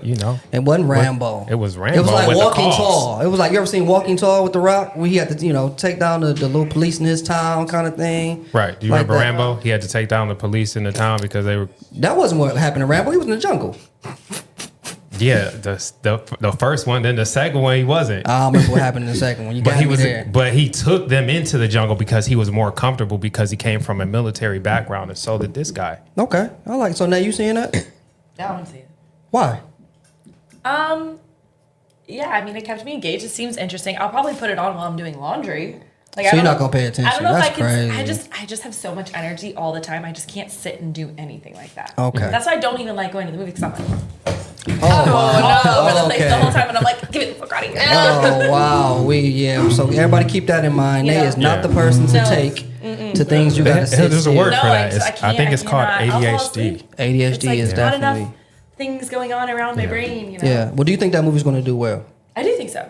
Speaker 1: It wasn't Rambo.
Speaker 2: It was Rambo
Speaker 1: It was like
Speaker 2: with
Speaker 1: Walking
Speaker 2: the cost.
Speaker 1: Tall. It was like, you ever seen Walking Tall with The Rock? Where he had to, take down the little police in his town kind of thing.
Speaker 2: Right. Do you
Speaker 1: Like
Speaker 2: remember
Speaker 1: that.
Speaker 2: Rambo? He had to take down the police in the town because they were.
Speaker 1: That wasn't what happened to Rambo. He was in the jungle.
Speaker 2: Yeah, the first one. Then the second one, he wasn't.
Speaker 1: I don't remember what happened in the second one. You got
Speaker 2: But he
Speaker 1: me
Speaker 2: was,
Speaker 1: there.
Speaker 2: but he took them into the jungle because he was more comfortable because he came from a military background, and so did this guy.
Speaker 1: Okay. I like it. So now you seeing that?
Speaker 4: I want to see it.
Speaker 1: Why?
Speaker 4: Yeah, I mean, it kept me engaged. It seems interesting. I'll probably put it on while I'm doing laundry.
Speaker 1: So you're not gonna pay attention.
Speaker 4: I don't know
Speaker 1: That's
Speaker 4: if I can.
Speaker 1: crazy.
Speaker 4: I just have so much energy all the time. I just can't sit and do anything like that.
Speaker 1: Okay.
Speaker 4: That's why I don't even like going to the movie because I'm like
Speaker 1: Oh, wow.
Speaker 4: all over the place
Speaker 1: okay.
Speaker 4: the whole time, and I'm like, give it the fuck out of here.
Speaker 1: Oh wow, So everybody keep that in mind. They
Speaker 4: Yeah.
Speaker 1: is not
Speaker 2: Yeah.
Speaker 1: the person to
Speaker 4: No.
Speaker 1: take to things you gotta sit.
Speaker 2: There's a
Speaker 1: still.
Speaker 2: word
Speaker 4: No,
Speaker 2: for
Speaker 4: I
Speaker 2: that.
Speaker 4: just- I
Speaker 2: I
Speaker 4: can't,
Speaker 2: think it's
Speaker 4: I
Speaker 2: called
Speaker 4: cannot. I'll fall
Speaker 2: ADHD.
Speaker 4: asleep.
Speaker 1: ADHD
Speaker 4: It's like
Speaker 1: is
Speaker 4: not
Speaker 1: definitely.
Speaker 4: enough things going on around my brain.
Speaker 1: Yeah. Well, do you think that movie's gonna do well?
Speaker 4: I do think so.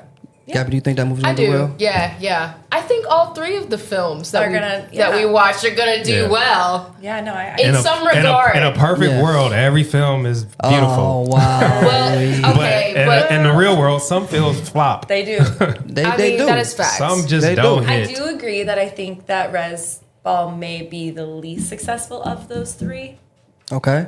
Speaker 1: Gabby, do you think that movie's
Speaker 3: I
Speaker 1: gonna do
Speaker 3: do.
Speaker 1: well?
Speaker 3: Yeah. I think all three of the films that
Speaker 4: Are gonna-
Speaker 3: that we
Speaker 4: yeah.
Speaker 3: watch are gonna do
Speaker 2: Yeah.
Speaker 3: well.
Speaker 4: Yeah, no,
Speaker 3: In some regard.
Speaker 2: in a perfect
Speaker 1: Yeah.
Speaker 2: world, every film is
Speaker 1: Oh
Speaker 2: beautiful.
Speaker 1: wow.
Speaker 3: Well, okay, but
Speaker 2: in the real world, some films flop.
Speaker 4: they do.
Speaker 1: they
Speaker 3: I
Speaker 1: they
Speaker 3: mean
Speaker 1: do.
Speaker 3: that is facts.
Speaker 2: Some just
Speaker 1: They do.
Speaker 2: don't
Speaker 4: I
Speaker 2: hit.
Speaker 4: do agree that I think that Res Ball may be the least successful of those three.
Speaker 1: Okay.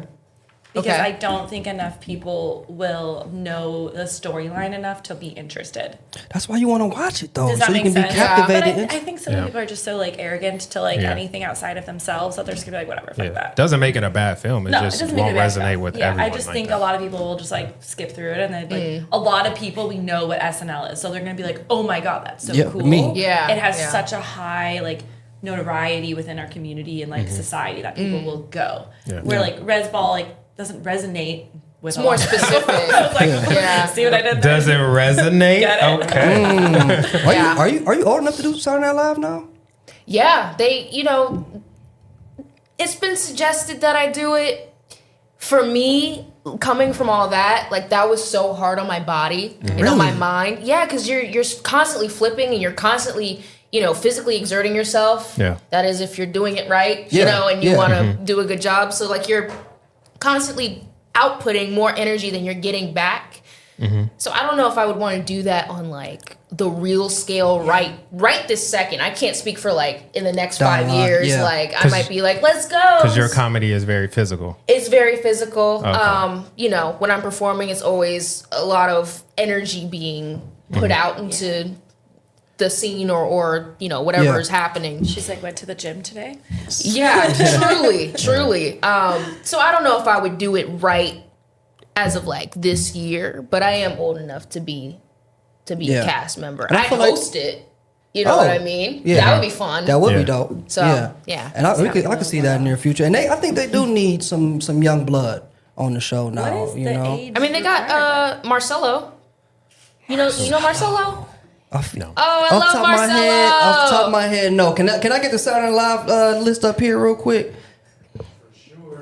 Speaker 4: Because
Speaker 3: Okay.
Speaker 4: I don't think enough people will know the storyline enough to be interested.
Speaker 1: That's why you want to watch it though,
Speaker 4: Does that
Speaker 1: so you
Speaker 4: make
Speaker 1: can
Speaker 4: sense?
Speaker 1: be
Speaker 3: Yeah.
Speaker 1: captivated.
Speaker 4: But I think some
Speaker 2: Yeah.
Speaker 4: people are just so arrogant to
Speaker 2: Yeah.
Speaker 4: anything outside of themselves that they're just gonna be like, whatever, fuck
Speaker 2: Yeah.
Speaker 4: that.
Speaker 2: Doesn't make it a bad film. It
Speaker 4: No,
Speaker 2: just
Speaker 4: it doesn't make
Speaker 2: won't
Speaker 4: it a bad
Speaker 2: resonate
Speaker 4: film.
Speaker 2: with
Speaker 4: Yeah,
Speaker 2: everyone.
Speaker 4: I just
Speaker 2: like
Speaker 4: think
Speaker 2: that.
Speaker 4: a lot of people will just skip through it, and then a lot of people we know what SNL is, so they're gonna be like, oh my god, that's so
Speaker 1: Yeah,
Speaker 4: cool.
Speaker 1: me.
Speaker 3: Yeah,
Speaker 4: it has
Speaker 3: yeah.
Speaker 4: such a high notoriety within our community and society that people will go.
Speaker 2: Yeah.
Speaker 4: Where Res Ball doesn't resonate with
Speaker 3: It's
Speaker 4: a
Speaker 3: more
Speaker 4: lot of people.
Speaker 3: specific.
Speaker 4: I was like,
Speaker 3: Yeah.
Speaker 4: see what I did there?
Speaker 2: Does it resonate?
Speaker 4: Get it?
Speaker 2: Okay.
Speaker 3: Yeah.
Speaker 1: Are you old enough to do Saturday Night Live now?
Speaker 3: Yeah, it's been suggested that I do it. For me, coming from all that, that was so hard on my body and on my mind. Yeah, because you're constantly flipping and you're constantly, physically exerting yourself.
Speaker 2: Yeah.
Speaker 3: That is, if you're doing it right,
Speaker 1: Yeah,
Speaker 3: and you
Speaker 1: yeah.
Speaker 3: want to do a good job. So you're constantly outputting more energy than you're getting back. So I don't know if I would want to do that on the real scale right this second. I can't speak for in the next
Speaker 1: Down
Speaker 3: 5
Speaker 1: the line,
Speaker 3: years.
Speaker 1: yeah.
Speaker 3: I might be let's go.
Speaker 2: Because your comedy is very physical.
Speaker 3: It's very physical.
Speaker 2: Okay.
Speaker 3: When I'm performing, it's always a lot of energy being put out into the scene or whatever
Speaker 1: Yeah.
Speaker 3: is happening.
Speaker 4: She's went to the gym today.
Speaker 3: Yeah, truly. So I don't know if I would do it right as of this year, but I am old enough to be
Speaker 1: Yeah.
Speaker 3: a cast member.
Speaker 1: And I
Speaker 3: I
Speaker 1: feel like-
Speaker 3: host it. You know what I mean?
Speaker 1: yeah.
Speaker 3: That would be fun.
Speaker 1: That would
Speaker 2: Yeah.
Speaker 1: be dope.
Speaker 3: So, yeah.
Speaker 1: And I could see that in the near future. And I think they do need some young blood on the show now.
Speaker 4: What is the age?
Speaker 3: I mean, they got Marcelo. You know Marcelo?
Speaker 2: No.
Speaker 3: Oh, I love
Speaker 1: Off the
Speaker 3: Marcelo.
Speaker 1: top of my head, no. Can I get the Saturday Night Live list up here real quick?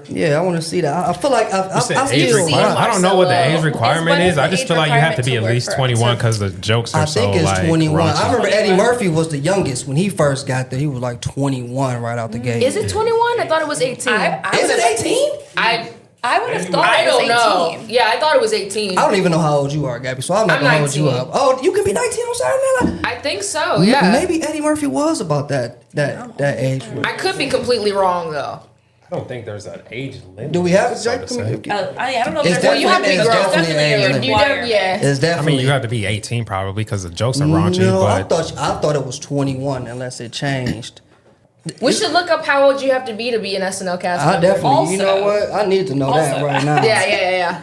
Speaker 1: Yeah, I want to see that. I feel like I'm
Speaker 2: Said
Speaker 1: still.
Speaker 2: age requirement. I don't know what the age
Speaker 3: Marcelo.
Speaker 2: requirement
Speaker 4: What is
Speaker 2: is.
Speaker 4: the
Speaker 2: I just
Speaker 4: age
Speaker 2: feel like you have to
Speaker 4: requirement
Speaker 2: be
Speaker 4: to
Speaker 2: at
Speaker 4: work
Speaker 2: least
Speaker 4: for-
Speaker 2: 21 because the jokes are
Speaker 1: I
Speaker 2: so
Speaker 1: think it's 21. I
Speaker 2: raunchy.
Speaker 1: remember Eddie Murphy was the youngest when he first got there. He was 21 right out the gate.
Speaker 3: Is it 21? I thought it was 18.
Speaker 1: Is it 18?
Speaker 4: I would have thought
Speaker 3: I
Speaker 4: it was
Speaker 3: don't know.
Speaker 4: 18.
Speaker 3: Yeah, I thought it was 18.
Speaker 1: I don't even know how old you are, Gabby, so I'm not
Speaker 3: I'm
Speaker 1: gonna hold you
Speaker 3: 19.
Speaker 1: up. Oh, you can be 19 on Saturday Night Live?
Speaker 3: I think so. Yeah.
Speaker 1: Maybe Eddie Murphy was about that age.
Speaker 3: I could be completely wrong though.
Speaker 2: I don't think there's an age limit.
Speaker 1: Do we have it?
Speaker 2: so to
Speaker 1: Jake?
Speaker 2: say.
Speaker 4: I don't know if
Speaker 1: It's
Speaker 4: there's
Speaker 3: you have to be
Speaker 1: It's
Speaker 3: grown.
Speaker 1: definitely an age limit.
Speaker 3: You never, yeah.
Speaker 1: It's
Speaker 2: I
Speaker 1: definitely.
Speaker 2: mean, you have to be 18 probably because the jokes are raunchy.
Speaker 1: No, I
Speaker 2: but
Speaker 1: thought it was 21 unless it changed.
Speaker 3: We should look up how old you have to be an SNL cast
Speaker 1: I
Speaker 3: member.
Speaker 1: definitely. You know
Speaker 4: Also-
Speaker 1: what? I need to know that
Speaker 4: also-
Speaker 1: right now.
Speaker 3: Yeah.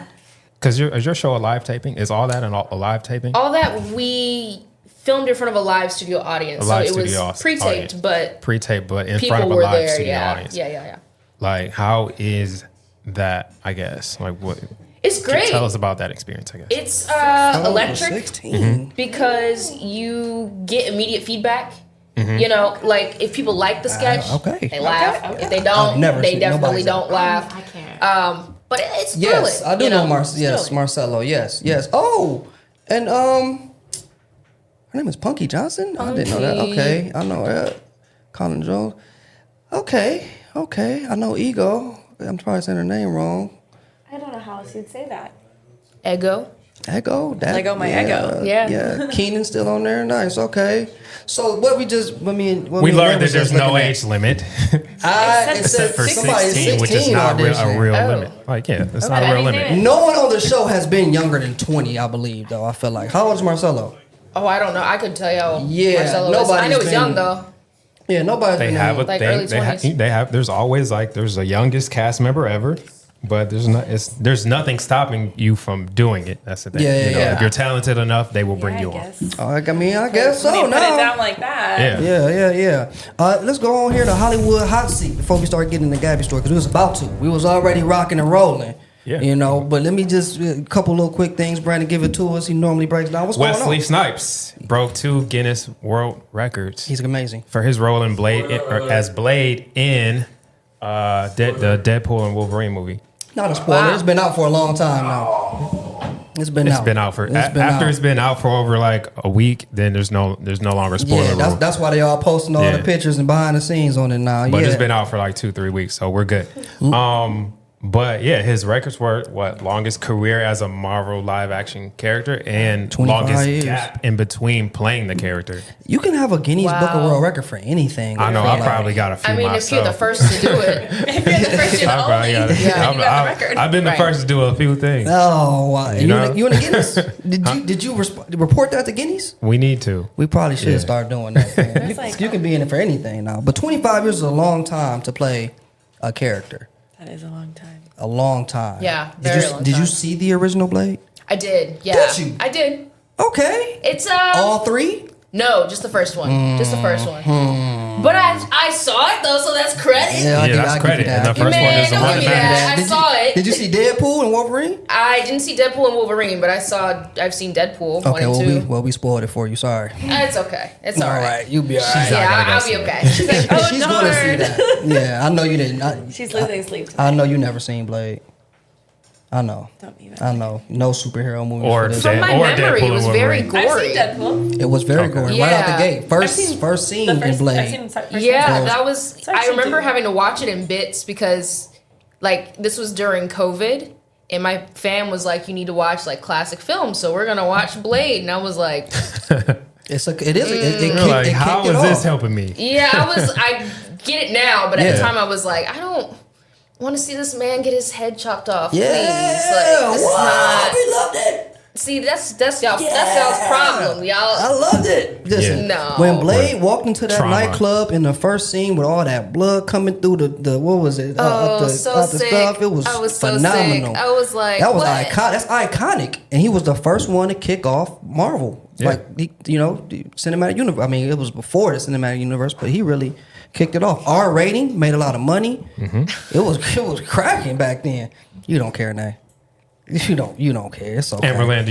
Speaker 2: because is your show a live taping? Is all that a live taping?
Speaker 3: All that we filmed in front of a live studio audience. So it was pre-taped, but
Speaker 2: in front of a live studio audience.
Speaker 3: Yeah.
Speaker 2: Like, how is that? I guess like what.
Speaker 3: It's great.
Speaker 2: Tell us about that experience, I guess.
Speaker 3: It's electric because you get immediate feedback. You know, like if people like the sketch, they laugh. If they don't, they definitely don't laugh.
Speaker 5: I can't.
Speaker 3: But it's thrilling.
Speaker 1: Yes, I do know Marcelo. Yes. Oh, and her name is Punky Johnson. I didn't know that. Okay, I know that. Colin Jones. Okay. I know Ego. I'm probably saying her name wrong.
Speaker 4: I don't know how else you'd say that.
Speaker 3: Ego.
Speaker 4: Lego my ego.
Speaker 3: Yeah.
Speaker 1: Keenan's still on there. Nice. Okay. So what we
Speaker 2: learned that there's no age limit.
Speaker 1: It said
Speaker 2: for 16, which is not a real limit. Like, it's not a real limit.
Speaker 1: No one on the show has been younger than 20, I believe, though. I feel like. How old is Marcelo?
Speaker 3: Oh, I don't know. I couldn't tell you how
Speaker 1: Marcelo
Speaker 3: is. I know he's young, though.
Speaker 1: Yeah, nobody's
Speaker 2: They have a
Speaker 3: like
Speaker 2: thing.
Speaker 3: early 20s.
Speaker 2: They have. There's always there's a youngest cast member ever. But there's nothing stopping you from doing it. That's the thing. If you're talented enough, they will bring you on.
Speaker 1: I guess so.
Speaker 4: Put it down like that.
Speaker 1: Yeah. Let's go on here to Hollywood hot seat before we start getting the Gabby story, because we was about to. We was already rocking and rolling. Yeah. But let me just a couple little quick things. Brandon, give it to us. He normally breaks down. What's going on?
Speaker 2: Wesley Snipes broke 2 Guinness World Records.
Speaker 1: He's amazing
Speaker 2: for his role in Blade as Blade in the Deadpool and Wolverine movie.
Speaker 1: Not a spoiler. Wow. It's been out for a long time now. It's been out for
Speaker 2: it's been out for over like a week. Then there's no longer spoiler.
Speaker 1: Yeah, that's why they all posting all the pictures and behind the scenes on it now.
Speaker 2: But it's been out for like 2-3 weeks, so we're good. But yeah, his records were longest career as a Marvel live action character and longest gap in between playing the character.
Speaker 1: You can have a Guinness Book of World Record for anything.
Speaker 2: I know. I probably got a few.
Speaker 3: If you're the first to do it, if you're the first to
Speaker 2: I've been the first to do a few things.
Speaker 1: Oh, wow. You in a Guinness? Did you report that to Guinness?
Speaker 2: We need to.
Speaker 1: We probably should start doing that. You can be in it for anything now. But 25 years is a long time to play a character.
Speaker 4: That is a long time.
Speaker 1: A long time.
Speaker 3: Yeah, very long time.
Speaker 1: Did you see the original Blade?
Speaker 3: I did. Yeah.
Speaker 1: Did you?
Speaker 3: I did.
Speaker 1: Okay.
Speaker 3: It's
Speaker 1: all 3?
Speaker 3: No, just the first one. Just the first one. But I saw it though, so that's credit.
Speaker 2: Yeah, that's credit. And the first one is the one
Speaker 3: that I saw it.
Speaker 1: Did you see Deadpool and Wolverine?
Speaker 3: I didn't see Deadpool and Wolverine, but I've seen Deadpool 1 and 2.
Speaker 1: We spoiled it for you. Sorry.
Speaker 3: It's okay. It's all right.
Speaker 1: You'll be all right.
Speaker 3: I'll be okay. She's like,
Speaker 1: she's going to see that. Yeah, I know you didn't.
Speaker 4: She's losing sleep tonight.
Speaker 1: I know you never seen Blade. I know.
Speaker 4: Don't even.
Speaker 1: I know. No superhero movie.
Speaker 3: From my memory, it was very gory.
Speaker 4: I've seen Deadpool.
Speaker 1: It was very gory right out the gate. First scene in Blade.
Speaker 3: That was. I remember having to watch it in bits because, like, this was during COVID, and my fam was like, "You need to watch like classic films, so we're gonna watch Blade," and I was like.
Speaker 2: How is this helping me?
Speaker 3: Yeah, I get it now, but at the time I was like, I don't want to see this man get his head chopped off.
Speaker 1: Yeah,
Speaker 3: please. Like,
Speaker 1: we loved it.
Speaker 3: See, that's y'all's problem, y'all.
Speaker 1: I loved it. Listen, when Blade walked into that nightclub in the first scene with all that blood coming through the what was it?
Speaker 3: So sick.
Speaker 1: Stuff, it was phenomenal.
Speaker 3: So I was like,
Speaker 1: that was iconic. That's iconic, and he was the first one to kick off Marvel. Yeah. Like the cinematic universe. I mean, it was before the cinematic universe, but he really kicked it off. R rating, made a lot of money. Mm-hmm. It was cracking back then. You don't care now. You don't care. It's okay.
Speaker 2: Amberlyn,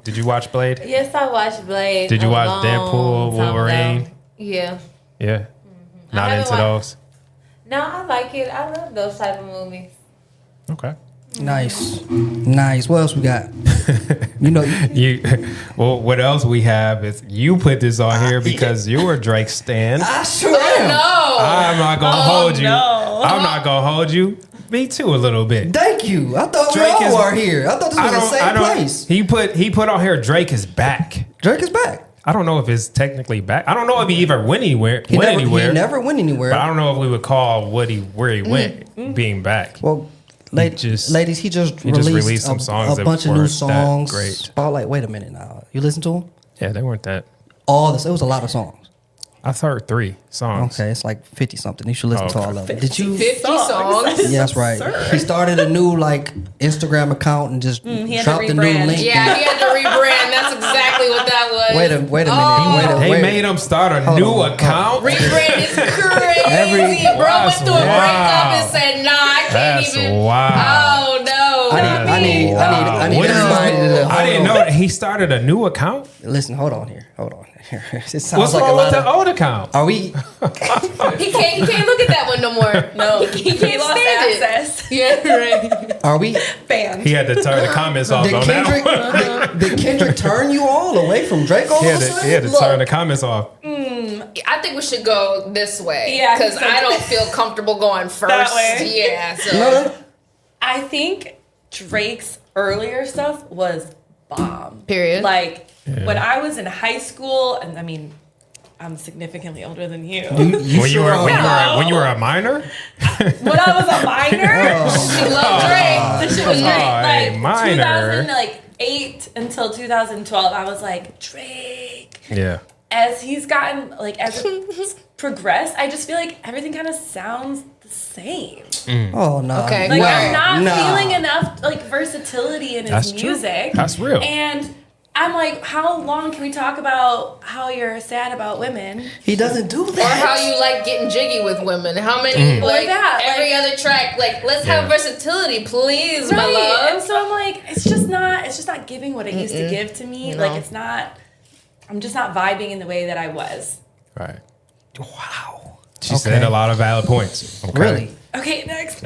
Speaker 2: did you watch Blade?
Speaker 5: Yes, I watched Blade.
Speaker 2: Did you watch Deadpool, Wolverine?
Speaker 5: Yeah.
Speaker 2: Yeah. Mm-hmm. Not into those?
Speaker 5: No, I like it. I love those type of movies.
Speaker 2: Okay.
Speaker 1: Nice. What else we got?
Speaker 2: What else we have is you put this on here because you were Drake stan.
Speaker 1: I sure am.
Speaker 3: No.
Speaker 2: I'm not gonna hold you. No. I'm not gonna hold you. Me too, a little bit.
Speaker 1: Thank you. I thought Drake we all were here. I thought this was the same place.
Speaker 2: He put on here Drake is back.
Speaker 1: Drake is back.
Speaker 2: I don't know if it's technically back. I don't know if he even went anywhere.
Speaker 1: He never went anywhere.
Speaker 2: But I don't know if we would call where he went being back.
Speaker 1: Well, ladies, he just released
Speaker 2: some songs
Speaker 1: a bunch of new songs.
Speaker 2: Great.
Speaker 1: Wait a minute now. You listen to them?
Speaker 2: Yeah, they weren't that.
Speaker 1: It was a lot of songs.
Speaker 2: I've heard 3 songs.
Speaker 1: Okay, it's like 50 something. You should listen to all of them. Did you?
Speaker 3: 50 songs?
Speaker 1: Yeah, that's right. He started a new Instagram account and just dropped a new link.
Speaker 3: Yeah, he had to rebrand. That's exactly exactly what that was.
Speaker 1: Wait a minute.
Speaker 3: Oh.
Speaker 2: They made him start a new account.
Speaker 3: Rebrand is crazy. Bro went through a breakup and said, "Nah, I can't
Speaker 2: That's
Speaker 3: even."
Speaker 2: wild.
Speaker 3: Oh no!
Speaker 1: I need everybody to
Speaker 2: I didn't know that he started a new account.
Speaker 1: Listen, hold on here. It sounds
Speaker 2: What's
Speaker 1: like
Speaker 2: wrong
Speaker 1: a
Speaker 2: with
Speaker 1: lot
Speaker 2: the
Speaker 1: of.
Speaker 2: old account?
Speaker 1: Are we?
Speaker 3: He can't look at that one no more.
Speaker 4: No,
Speaker 3: he can't
Speaker 4: lost
Speaker 3: stand
Speaker 4: access.
Speaker 3: it. Yeah, right.
Speaker 1: Are we?
Speaker 4: Banned.
Speaker 2: He had to turn the comments off
Speaker 1: Did
Speaker 2: on
Speaker 1: Kendrick?
Speaker 2: that one.
Speaker 1: Did Kendrick turn you all away from Drake? All
Speaker 2: He
Speaker 1: of
Speaker 2: had
Speaker 1: a
Speaker 2: to,
Speaker 1: sudden?
Speaker 2: he had to
Speaker 3: Look.
Speaker 2: turn the comments off.
Speaker 3: I think we should go this way.
Speaker 4: Yeah,
Speaker 3: because
Speaker 4: so-
Speaker 3: I don't feel comfortable going first.
Speaker 4: That way?
Speaker 3: Yeah. So.
Speaker 1: No.
Speaker 4: I think Drake's earlier stuff was bomb.
Speaker 3: Period.
Speaker 4: Like when I was in high school, and I mean, I'm significantly older than you.
Speaker 2: When you were a minor?
Speaker 4: When I was a minor,
Speaker 3: She loved Drake.
Speaker 4: the shit was great.
Speaker 2: a
Speaker 4: Like
Speaker 2: minor.
Speaker 4: 2008 until 2012, I was like, Drake.
Speaker 2: Yeah.
Speaker 4: As he's gotten, like, as it's progressed, I just feel like everything kind of sounds the same.
Speaker 1: Oh no.
Speaker 3: Okay.
Speaker 4: Like,
Speaker 3: Wow.
Speaker 4: I'm not feeling enough, like, versatility in his
Speaker 2: That's true.
Speaker 4: music.
Speaker 2: That's real.
Speaker 4: And I'm like, how long can we talk about how you're sad about women?
Speaker 1: He doesn't do
Speaker 3: Or
Speaker 1: that.
Speaker 3: how you like getting jiggy with women. How many, like,
Speaker 4: that,
Speaker 3: every other track. Like, let's have versatility, please, my
Speaker 4: And
Speaker 3: love.
Speaker 4: so I'm like, it's just not giving what it used to give to me.
Speaker 3: No.
Speaker 4: Like, it's not, I'm just not vibing in the way that I was.
Speaker 2: Right.
Speaker 1: Wow.
Speaker 2: She said a lot of valid points. Okay.
Speaker 1: Really?
Speaker 4: Okay, next.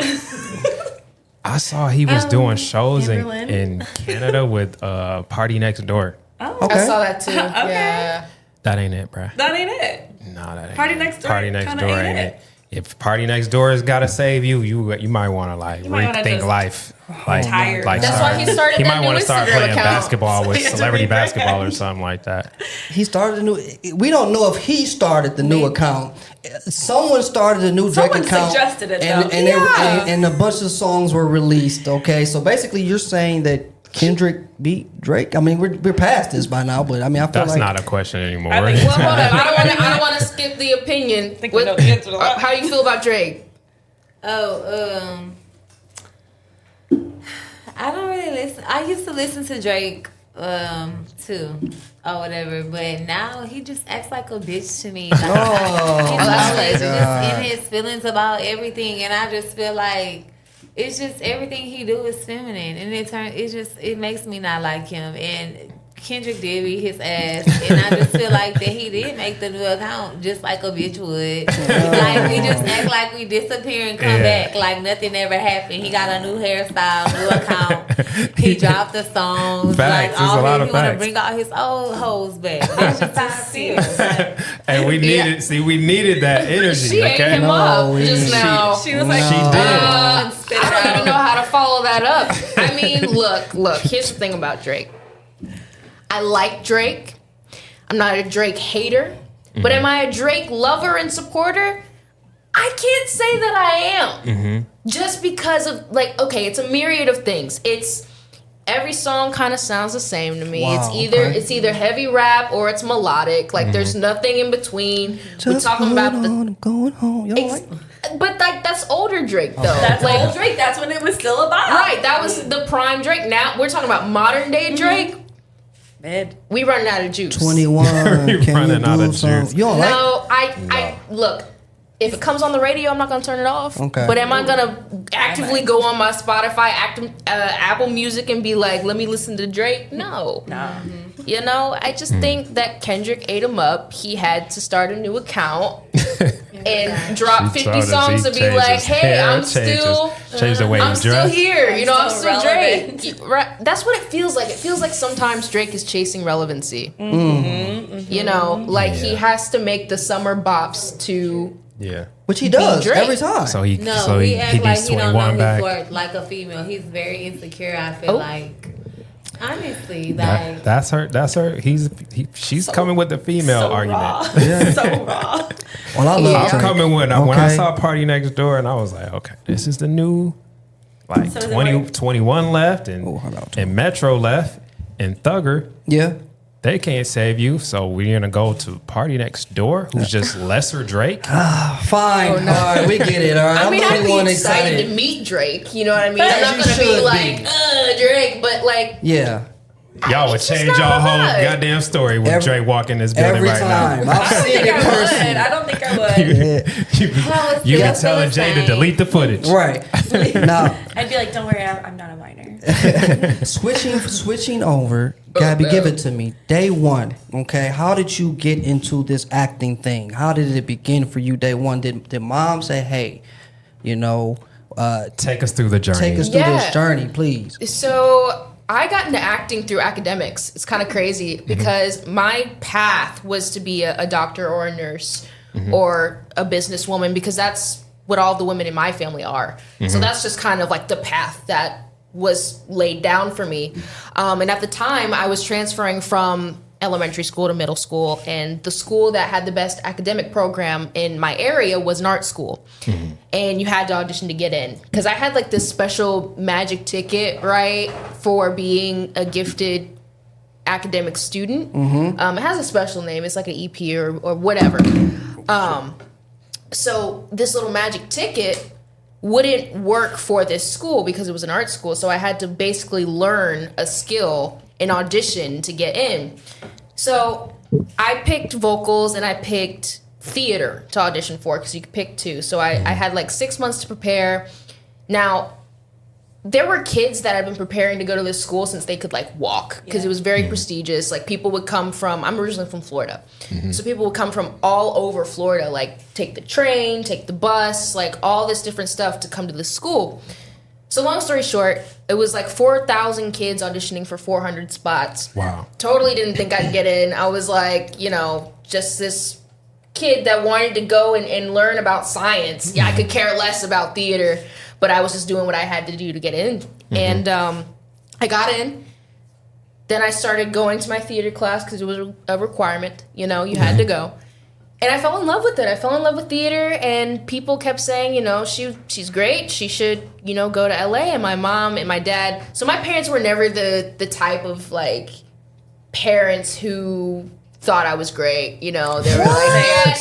Speaker 2: I saw he was doing shows
Speaker 4: Amberlyn.
Speaker 2: in Canada with Party Next Door.
Speaker 1: Okay.
Speaker 3: I saw that too. Yeah.
Speaker 2: That ain't it, bruh.
Speaker 4: That ain't it.
Speaker 2: No, that ain't
Speaker 4: Party
Speaker 2: it.
Speaker 4: Next Door
Speaker 2: Party Next
Speaker 4: kinda
Speaker 2: Door
Speaker 4: ain't
Speaker 2: ain't
Speaker 4: it.
Speaker 2: it. If Party Next Door has got to save you, you might want to like
Speaker 4: might wanna
Speaker 2: rethink
Speaker 4: just-
Speaker 2: life. Like,
Speaker 4: Tired.
Speaker 2: like
Speaker 3: That's why he started
Speaker 2: He
Speaker 3: that
Speaker 2: might
Speaker 3: new
Speaker 2: want to start
Speaker 3: Instagram
Speaker 2: playing
Speaker 3: account.
Speaker 2: basketball with
Speaker 4: He had to
Speaker 2: celebrity
Speaker 4: rebrand.
Speaker 2: basketball or something like that.
Speaker 1: He started a new. We don't know if he started the new account. Someone started a new Drake
Speaker 4: Someone
Speaker 1: account.
Speaker 4: suggested it,
Speaker 1: and,
Speaker 4: though.
Speaker 1: and, and a bunch of songs were released. Okay, so basically, you're saying that Kendrick beat Drake. I mean, we're past this by now, but I mean, I feel
Speaker 2: That's
Speaker 1: like
Speaker 2: not a question anymore.
Speaker 4: I think-
Speaker 3: Well, hold on. I don't want to skip the opinion.
Speaker 4: think we know the answer to that.
Speaker 3: How you feel about Drake?
Speaker 5: I don't really listen. I used to listen to Drake too or whatever, but now he just acts like a bitch to me. Like, he's
Speaker 3: that's
Speaker 5: always
Speaker 3: crazy.
Speaker 5: just in his feelings about everything, and I just feel like it's just everything he do is feminine, and it makes me not like him. And Kendrick did beat his ass, and I just feel like that he did make the new account just like a bitch would. Like, we just act like we disappear and come back like nothing ever happened. He got a new hairstyle, new account. He dropped the songs.
Speaker 2: Facts.
Speaker 5: Like,
Speaker 2: There's a lot of
Speaker 5: he want to
Speaker 2: facts.
Speaker 5: bring all his old hoes back. That's just how I feel.
Speaker 2: And we needed that energy.
Speaker 3: She ate
Speaker 2: Okay.
Speaker 3: him up just now.
Speaker 4: She was like,
Speaker 2: She did.
Speaker 3: I don't even know how to follow that up. I mean, look. Here's the thing about Drake. I like Drake. I'm not a Drake hater, but am I a Drake lover and supporter? I can't say that I am. Just because of, like, okay, it's a myriad of things. It's every song kind of sounds the same to me.
Speaker 1: Wow,
Speaker 3: It's either heavy rap or it's melodic. Like there's nothing in between. We're talking about
Speaker 1: I'm going home. You all right?
Speaker 3: but like that's older Drake though.
Speaker 4: that's
Speaker 3: like
Speaker 4: old Drake. That's when it was still about.
Speaker 3: right, that was the prime Drake. Now we're talking about modern day Drake.
Speaker 4: Mid.
Speaker 3: We running out of juice.
Speaker 1: 21. Can you
Speaker 2: running out
Speaker 1: do
Speaker 2: of
Speaker 1: some?
Speaker 2: juice.
Speaker 1: You all right?
Speaker 3: No, I look. If it comes on the radio, I'm not gonna turn it off.
Speaker 1: Okay.
Speaker 3: But am I gonna actively go on my Spotify, Apple Music, and be like, "Let me listen to Drake"? No. You know, I just think that Kendrick ate him up. He had to start a new account and drop 50 songs to be like, "Hey, I'm still."
Speaker 2: Changed the way
Speaker 3: I'm
Speaker 2: he
Speaker 3: still
Speaker 2: dressed.
Speaker 3: here, you know. I'm
Speaker 4: still
Speaker 3: still
Speaker 4: relevant.
Speaker 3: Drake. Right? That's what it feels like. It feels like sometimes Drake is chasing relevancy. You know, like he has to make the summer bops to.
Speaker 2: Yeah.
Speaker 1: Which he does
Speaker 3: Drake.
Speaker 1: every time.
Speaker 2: So he
Speaker 5: No,
Speaker 2: so
Speaker 5: he
Speaker 2: he
Speaker 5: acts like
Speaker 2: beats
Speaker 5: he don't know
Speaker 2: 21
Speaker 5: his
Speaker 2: back.
Speaker 5: worth like a female. He's very insecure. I feel
Speaker 3: Oh.
Speaker 5: like, honestly, like
Speaker 2: That's her. She's coming with the female
Speaker 4: So
Speaker 2: argument.
Speaker 4: raw. So raw.
Speaker 1: Well, I love
Speaker 3: Yeah.
Speaker 2: I'm
Speaker 1: Drake.
Speaker 2: coming when I
Speaker 1: Okay.
Speaker 2: saw Party Next Door, and I was like, okay, this is the new, like
Speaker 4: So is it
Speaker 2: 20,
Speaker 4: like-
Speaker 2: 21 left, and
Speaker 1: Oh, hold on.
Speaker 2: and Metro left, and Thugger.
Speaker 1: Yeah.
Speaker 2: They can't save you, so we're gonna go to Party Next Door, who's just lesser Drake.
Speaker 1: Fine.
Speaker 3: Oh, no.
Speaker 1: All right, we get it. All right.
Speaker 3: I
Speaker 1: I'm
Speaker 3: mean,
Speaker 1: the
Speaker 3: I'd
Speaker 1: only
Speaker 3: be
Speaker 1: one
Speaker 3: excited to meet Drake. You know what I mean? I'm
Speaker 1: As
Speaker 3: not
Speaker 1: you
Speaker 3: gonna be
Speaker 1: should
Speaker 3: like,
Speaker 1: be.
Speaker 3: Drake, but like,
Speaker 1: Yeah.
Speaker 2: Y'all would change your whole goddamn story with Drake walking this building
Speaker 1: every
Speaker 2: right
Speaker 1: time.
Speaker 2: now.
Speaker 1: I've seen it personally.
Speaker 4: I don't think I would.
Speaker 2: You been telling Jay to delete the footage.
Speaker 1: Right. Now,
Speaker 4: I'd be like, don't worry, I'm not a minor.
Speaker 1: switching over, Gabby, give it to me. Day one, okay? How did you get into this acting thing? How did it begin for you day one? Did mom say, hey, you know,
Speaker 2: take us through the journey.
Speaker 1: Take us through this journey, please.
Speaker 3: So I got into acting through academics. It's kind of crazy because my path was to be a doctor or a nurse or a businesswoman, because that's what all the women in my family are. So that's just kind of like the path that was laid down for me. And at the time, I was transferring from elementary school to middle school, and the school that had the best academic program in my area was an art school. And you had to audition to get in, because I had like this special magic ticket, right, for being a gifted academic student. It has a special name. It's like an EP or whatever. So this little magic ticket wouldn't work for this school because it was an art school. So I had to basically learn a skill and audition to get in. So I picked vocals and I picked theater to audition for, because you could pick two. So I had like 6 months to prepare. Now, there were kids that had been preparing to go to this school since they could like walk, because it was very prestigious. Like people would come from, I'm originally from Florida. So people would come from all over Florida, like take the train, take the bus, like all this different stuff to come to this school. So long story short, it was like 4,000 kids auditioning for 400 spots.
Speaker 2: Wow.
Speaker 3: Totally didn't think I'd get in. I was like, you know, just this kid that wanted to go and learn about science. Yeah, I could care less about theater, but I was just doing what I had to do to get in. And I got in. Then I started going to my theater class because it was a requirement. You know, you had to go. And I fell in love with it. I fell in love with theater, and people kept saying, you know, she's great. She should, you know, go to LA. And my mom and my dad. So my parents were never the type of like parents who thought I was great. You know, they were like,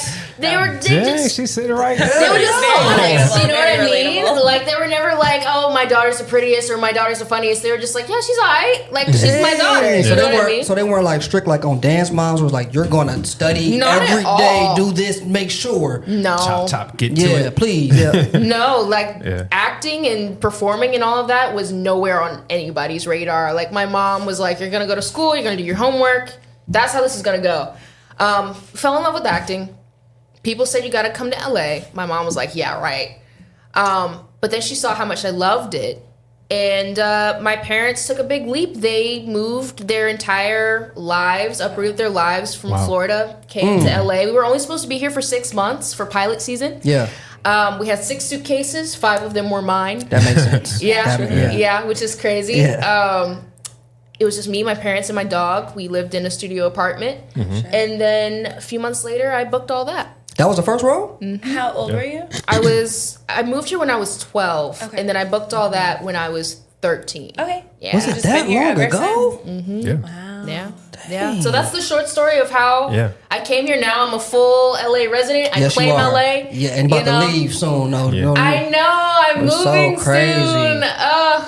Speaker 2: She's sitting right there.
Speaker 3: they were just honest, you know what I mean?
Speaker 4: Relatable.
Speaker 3: Like, they were never like, oh, my daughter's the prettiest or my daughter's the funniest. They were just like, yeah, she's all right. Like, she's my daughter. You know what I mean?
Speaker 1: So they weren't like strict like on Dance Moms, was like, you're going to study
Speaker 3: Not
Speaker 1: every
Speaker 3: at
Speaker 1: day,
Speaker 3: all.
Speaker 1: do this, make sure.
Speaker 3: No.
Speaker 2: Chop, get to
Speaker 1: Yeah,
Speaker 2: it.
Speaker 1: please. Yeah.
Speaker 3: No, like, acting and performing and all of that was nowhere on anybody's radar. Like, my mom was like, you're going to go to school, you're going to do your homework. That's how this is going to go. Fell in love with acting. People said you got to come to LA. My mom was like, yeah, right. But then she saw how much I loved it. And my parents took a big leap. They moved their entire lives, uprooted their lives from Florida, came to LA. We were only supposed to be here for 6 months for pilot season.
Speaker 1: Yeah.
Speaker 3: We had 6 suitcases. 5 of them were mine.
Speaker 1: That makes sense.
Speaker 3: Yeah, which is crazy.
Speaker 1: Yeah.
Speaker 3: It was just me, my parents, and my dog. We lived in a studio apartment. And then a few months later, I booked all that.
Speaker 1: That was the first role?
Speaker 4: How old were you?
Speaker 3: I moved here when I was 12,
Speaker 4: Okay.
Speaker 3: and then I booked all that when I was 13.
Speaker 4: Okay.
Speaker 3: Yeah.
Speaker 1: Was it
Speaker 4: Just
Speaker 1: that
Speaker 4: been here
Speaker 1: long
Speaker 4: ever
Speaker 1: ago?
Speaker 2: Yeah.
Speaker 4: Wow.
Speaker 3: Yeah. Yeah. So that's the short story of how I came here. Now I'm a full LA resident. I
Speaker 1: Yes,
Speaker 3: claim
Speaker 1: you are.
Speaker 3: LA.
Speaker 1: Yeah, and about to leave soon, though.
Speaker 2: Yeah.
Speaker 1: You know,
Speaker 3: I know. I'm
Speaker 1: It's so
Speaker 3: moving
Speaker 1: crazy.
Speaker 3: soon.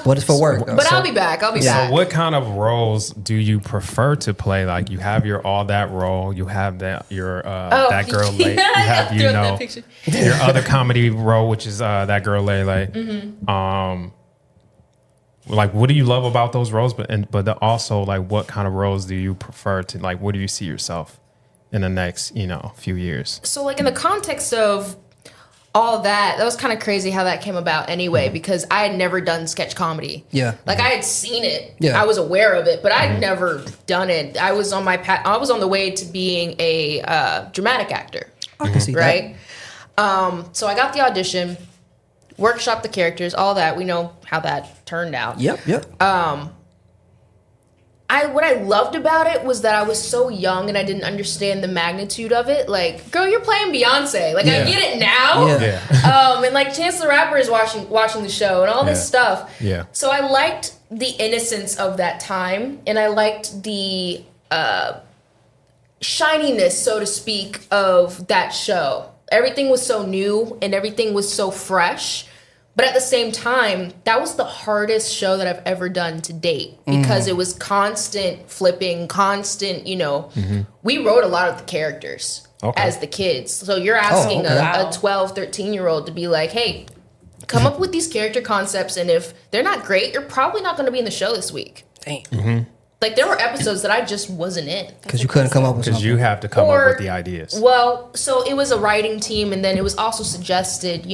Speaker 1: but it's for work. Though,
Speaker 3: But
Speaker 1: so.
Speaker 3: I'll be back. I'll be
Speaker 2: So
Speaker 3: back.
Speaker 2: what kind of roles do you prefer to play? Like you have your all that role, you have that your that girl Lay, you have
Speaker 3: Throw up that picture.
Speaker 2: your other comedy role, which is that girl Lele. Like what do you love about those roles? But also like what kind of roles do you prefer to like? Where do you see yourself in the next few years?
Speaker 3: So like in the context of all that was kind of crazy how that came about anyway, because I had never done sketch comedy.
Speaker 1: Yeah.
Speaker 3: Like I had seen it.
Speaker 1: Yeah.
Speaker 3: I was aware of it, but I'd never done it. I was on I was on the way to being a dramatic actor.
Speaker 1: I can see
Speaker 3: Right? So I got the audition, workshopped the characters, all that. We know how that turned out.
Speaker 1: that. Yep.
Speaker 3: What I loved about it was that I was so young and I didn't understand the magnitude of it. Like, girl, you're playing Beyonce. Like,
Speaker 2: Yeah.
Speaker 3: I get it now.
Speaker 1: Yeah.
Speaker 3: And like Chance the Rapper is watching the show and all this stuff.
Speaker 2: Yeah.
Speaker 3: So I liked the innocence of that time, and I liked the shininess, so to speak, of that show. Everything was so new and everything was so fresh. But at the same time, that was the hardest show that I've ever done to date because it was constant flipping, constant, we wrote a lot of the characters as the kids. So you're asking a 12, 13-year-old to be like, hey, come up with these character concepts, and if they're not great, you're probably not going to be in the show this week.
Speaker 1: Damn.
Speaker 3: Like, there were episodes that I just wasn't in.
Speaker 1: Because you couldn't come up with something.
Speaker 2: Because you have to come up with the ideas.
Speaker 3: Well, so it was a writing team, and then it was also suggested,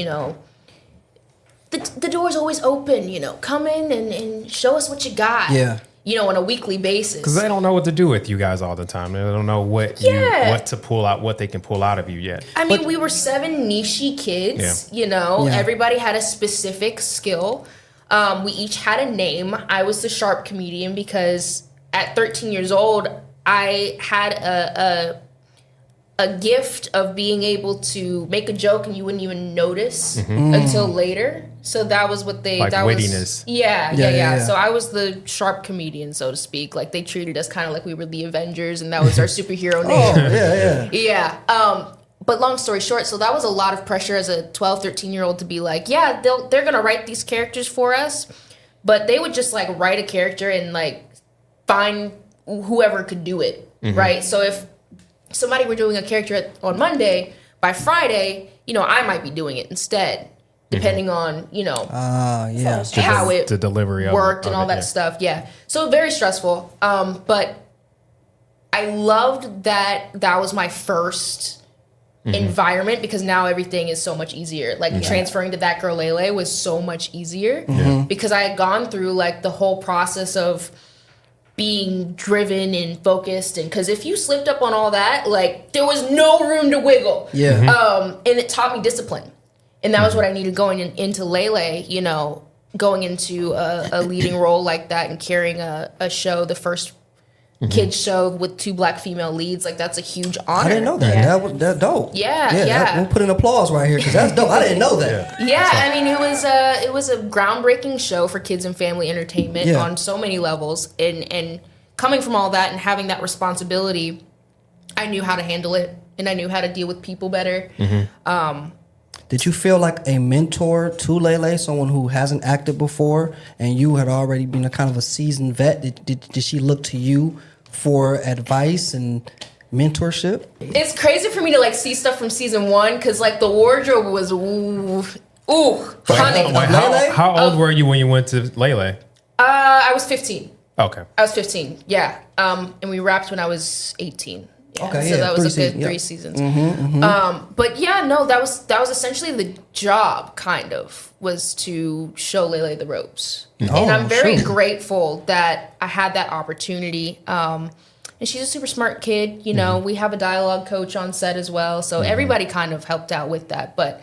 Speaker 3: the door's always open, come in and show us what you got.
Speaker 1: Yeah.
Speaker 3: On a weekly basis.
Speaker 2: Because they don't know what to do with you guys all the time. They don't know what to pull out, what they can pull out of you yet.
Speaker 3: I mean, we were 7 niche kids, Everybody had a specific skill. We each had a name. I was the sharp comedian because at 13 years old, I had a gift of being able to make a joke and you wouldn't even notice until later. So that was what they...
Speaker 2: Like
Speaker 3: that
Speaker 2: wittiness.
Speaker 3: Yeah. So I was the sharp comedian, so to speak. Like, they treated us kind of like we were the Avengers, and that was our superhero name. Yeah. But long story short, so that was a lot of pressure as a 12, 13-year-old to be like, yeah, they're going to write these characters for us. But they would just, like, write a character and, like, find whoever could do it, right? So if somebody were doing a character on Monday, by Friday, I might be doing it instead, depending on, how it
Speaker 2: the delivery
Speaker 3: worked
Speaker 2: of
Speaker 3: and all that stuff. Yeah. So very stressful. But I loved that was my first environment because now everything is so much easier. Like transferring to That Girl Lele was so much easier because I had gone through like the whole process of being driven and focused, and because if you slipped up on all that, like there was no room to wiggle. And it taught me discipline, and that was what I needed going into Lele. Going into a leading role like that and carrying a show, the first kids show with 2 Black female leads, like that's a huge honor.
Speaker 1: I didn't know that. That's dope.
Speaker 3: Yeah.
Speaker 1: We'll put an applause right here because that's dope. I didn't know that.
Speaker 3: I mean, it was a groundbreaking show for kids and family entertainment on so many levels, and coming from all that and having that responsibility, I knew how to handle it and I knew how to deal with people better.
Speaker 1: Did you feel like a mentor to Lele, someone who hasn't acted before, and you had already been a kind of a seasoned vet? Did she look to you for advice and mentorship?
Speaker 3: It's crazy for me to like see stuff from season 1 because like the wardrobe was honey.
Speaker 2: How old were you when you went to Lele?
Speaker 3: I was 15.
Speaker 2: Okay.
Speaker 3: I was 15. Yeah. And we wrapped when I was 18. Yeah.
Speaker 1: Okay.
Speaker 3: So that was a good 3 seasons. But yeah, no, that was essentially the job. Kind of was to show Lele the ropes, and I'm very grateful that I had that opportunity. And she's a super smart kid. We have a dialogue coach on set as well, so everybody kind of helped out with that. But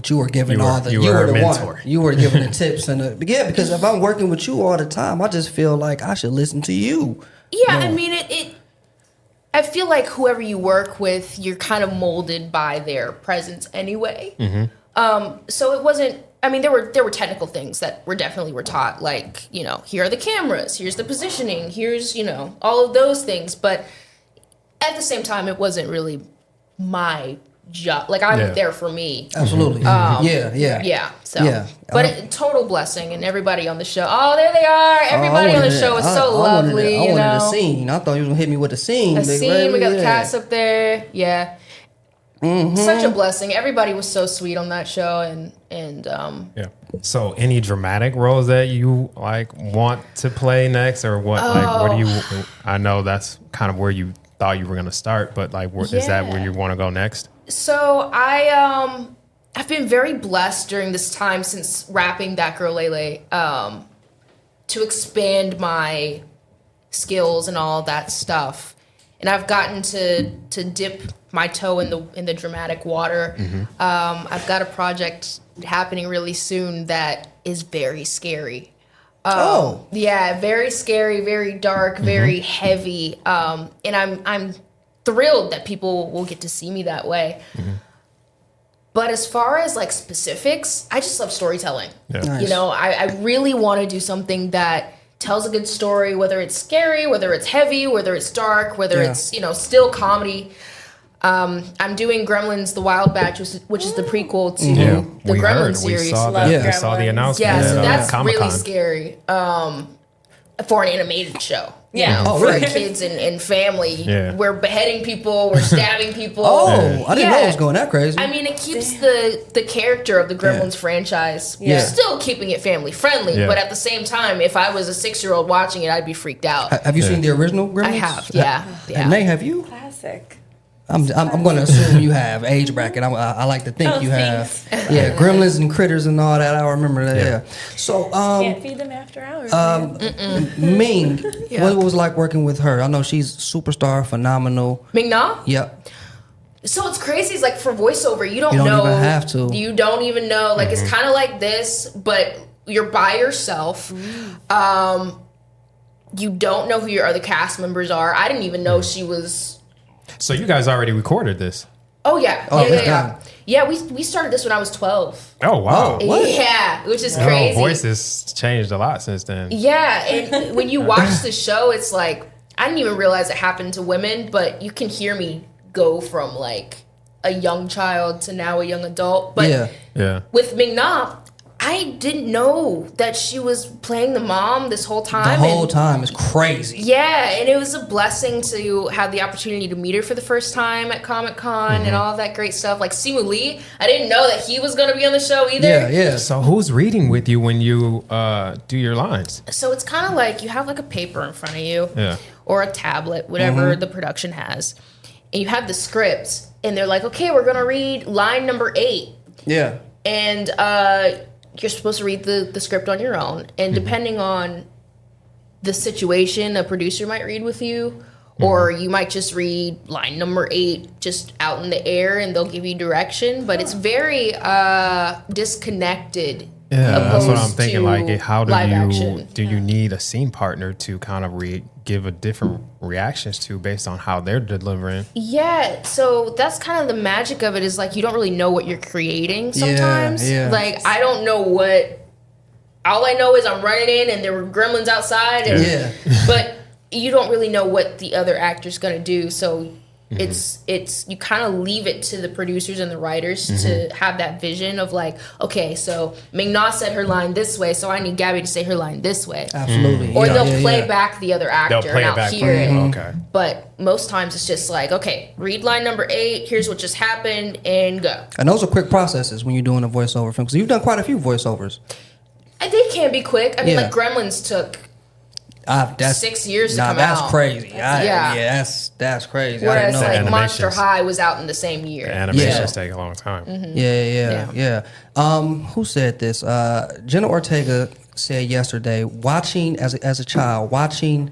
Speaker 1: you were giving you were the mentor. One. You were giving the tips because if I'm working with you all the time, I just feel like I should listen to you.
Speaker 3: Yeah, I mean I feel like whoever you work with, you're kind of molded by their presence anyway. So it wasn't. I mean, there were technical things that were taught, like here are the cameras, here's the positioning, here's all of those things. But at the same time, it wasn't really my job. Like I'm there for me.
Speaker 1: Absolutely.
Speaker 3: But total blessing, and everybody on the show. Oh, there they are. Everybody on the show was so lovely.
Speaker 1: I wanted a scene. I thought you was gonna hit me with a scene.
Speaker 3: We got the cast up there. Yeah. Such a blessing. Everybody was so sweet on that show, and
Speaker 2: So, any dramatic roles that you like want to play next, or what? Like, what do you? I know that's kind of where you thought you were gonna start, but like, is that where you want to go next?
Speaker 3: So I've been very blessed during this time since wrapping That Girl Lele to expand my skills and all that stuff, and I've gotten to dip my toe in the dramatic water. I've got a project happening really soon that is very scary. Very scary, very dark, very heavy, and I'm thrilled that people will get to see me that way. But as far as like specifics, I just love storytelling. Nice. I really want to do something that tells a good story, whether it's scary, whether it's heavy, whether it's dark, whether it's still comedy. I'm doing Gremlins: The Wild Batch, which is the prequel to the
Speaker 2: we
Speaker 3: Gremlins
Speaker 2: heard.
Speaker 3: series.
Speaker 2: We saw
Speaker 4: Love
Speaker 2: that. We
Speaker 4: Gremlins.
Speaker 2: saw the announcement.
Speaker 3: Yeah, so
Speaker 2: at,
Speaker 3: that's
Speaker 2: Comic-Con.
Speaker 3: really scary for an animated show.
Speaker 4: Yeah.
Speaker 3: You know,
Speaker 1: Oh,
Speaker 3: for
Speaker 1: really?
Speaker 3: kids and family.
Speaker 2: Yeah.
Speaker 3: We're beheading people, we're stabbing people.
Speaker 1: Oh, I didn't know it was
Speaker 3: Yeah.
Speaker 1: going that crazy.
Speaker 3: I mean, it keeps the character of the Gremlins franchise
Speaker 1: Yeah.
Speaker 3: still keeping it family friendly,
Speaker 2: Yeah.
Speaker 3: but at the same time, if I was a 6-year-old watching it, I'd be freaked out.
Speaker 1: Have you seen the original Gremlins?
Speaker 3: I have, yeah.
Speaker 1: And Nay, have you?
Speaker 4: Classic.
Speaker 1: I'm going to assume you have age bracket. I like to think
Speaker 4: Oh,
Speaker 1: you have.
Speaker 4: thanks.
Speaker 1: Yeah, Gremlins and Critters and all that. I remember that. Yeah. So,
Speaker 4: Can't feed them after hours.
Speaker 1: Ming,
Speaker 3: Yeah.
Speaker 1: what was it like working with her? I know she's superstar, phenomenal.
Speaker 3: Ming Na?
Speaker 1: Yep.
Speaker 3: So it's crazy. It's like for voiceover, you don't
Speaker 1: You don't
Speaker 3: know.
Speaker 1: even have to.
Speaker 3: You don't even know. Like it's kind of like this, but you're by yourself. You don't know who your other cast members are. I didn't even know she was.
Speaker 2: So you guys already recorded this?
Speaker 3: Oh yeah,
Speaker 1: Oh,
Speaker 3: yeah,
Speaker 1: it's
Speaker 3: yeah.
Speaker 1: done.
Speaker 3: Yeah, we started this when I was 12.
Speaker 2: Oh wow!
Speaker 1: Oh, what?
Speaker 3: Yeah, which is
Speaker 2: Your
Speaker 3: crazy.
Speaker 2: voice has changed a lot since then.
Speaker 3: Yeah, and when you watch the show, it's like I didn't even realize it happened to women, but you can hear me go from like a young child to now a young adult. But
Speaker 1: Yeah.
Speaker 2: Yeah.
Speaker 3: with Ming Na, I didn't know that she was playing the mom this whole
Speaker 1: The
Speaker 3: time.
Speaker 1: whole
Speaker 3: and
Speaker 1: time is crazy.
Speaker 3: yeah, and it was a blessing to have the opportunity to meet her for the first time at Comic-Con and all that great stuff. Like Simu Lee, I didn't know that he was going to be on the show either.
Speaker 1: Yeah, yeah.
Speaker 2: So who's reading with you when you do your lines?
Speaker 3: So it's kind of like you have like a paper in front of you
Speaker 2: Yeah.
Speaker 3: or a tablet, whatever the production has, and you have the script, and they're like, okay, we're going to read line number 8.
Speaker 1: Yeah.
Speaker 3: And you're supposed to read the script on your own. And depending on the situation, a producer might read with you, or you might just read line number 8 just out in the air and they'll give you direction. But it's very disconnected.
Speaker 2: Yeah, that's what I'm
Speaker 3: opposed
Speaker 2: thinking.
Speaker 3: to
Speaker 2: Like, how
Speaker 3: live
Speaker 2: do
Speaker 3: action.
Speaker 2: you need a scene partner to kind of give a different reactions to based on how they're delivering?
Speaker 3: Yeah, so that's kind of the magic of it is like you don't really know what you're creating sometimes.
Speaker 1: yeah.
Speaker 3: Like I don't know what. All I know is I'm running in and there were gremlins outside, and,
Speaker 1: Yeah.
Speaker 3: but you don't really know what the other actor's gonna do. So it's you kind of leave it to the producers and the writers to have that vision of like, okay, so Ming Na said her line this way, so I need Gabby to say her line this way.
Speaker 1: Absolutely.
Speaker 3: Or
Speaker 1: Yeah,
Speaker 3: they'll
Speaker 1: yeah,
Speaker 3: play
Speaker 1: yeah.
Speaker 3: back the other actor
Speaker 2: They'll play
Speaker 3: and
Speaker 2: it
Speaker 3: I'll
Speaker 2: back
Speaker 3: hear
Speaker 2: for
Speaker 3: it.
Speaker 2: you. Okay.
Speaker 3: But most times it's just like, okay, read line number 8, here's what just happened, and go.
Speaker 1: And those are quick processes when you're doing a voiceover film. Because you've done quite a few voiceovers.
Speaker 3: I think it can be quick. I mean,
Speaker 1: Yeah.
Speaker 3: like Gremlins took
Speaker 1: That's
Speaker 3: 6 years to
Speaker 1: nah,
Speaker 3: come
Speaker 1: that's
Speaker 3: out.
Speaker 1: crazy.
Speaker 3: Yeah.
Speaker 1: that's crazy.
Speaker 3: Whereas
Speaker 1: I didn't know.
Speaker 3: like
Speaker 2: The
Speaker 3: Monster
Speaker 2: animations.
Speaker 3: High was out in the same year.
Speaker 2: The animations
Speaker 1: Yeah.
Speaker 2: take a long time.
Speaker 1: Yeah. Who said this? Jenna Ortega said yesterday, watching as a child, watching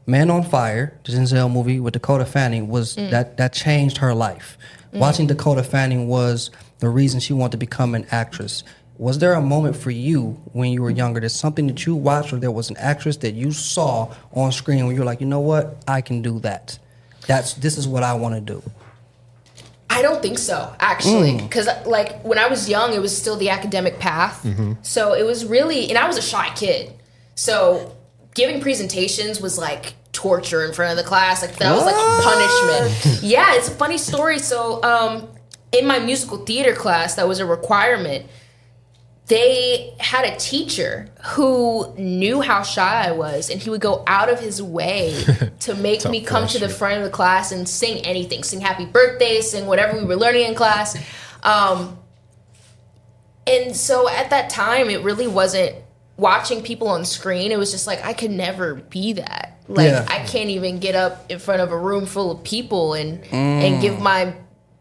Speaker 1: Man on Fire, the Denzel movie with Dakota Fanning, was that changed her life. Watching Dakota Fanning was the reason she wanted to become an actress. Was there a moment for you when you were younger that something that you watched or there was an actress that you saw on screen where you were like, you know what, I can do that. This is what I want to do.
Speaker 3: I don't think so, actually, because like when I was young, it was still the academic path. So it was really, and I was a shy kid, so giving presentations was like torture in front of the class. Like that was like a punishment. Yeah, it's a funny story. So in my musical theater class, that was a requirement. They had a teacher who knew how shy I was, and he would go out of his way to make me come to the front of the class and sing anything, sing happy birthday, sing whatever we were learning in class. And so at that time, it really wasn't watching people on screen. It was just like, I could never be that. Like,
Speaker 1: Yeah.
Speaker 3: I can't even get up in front of a room full of people and give my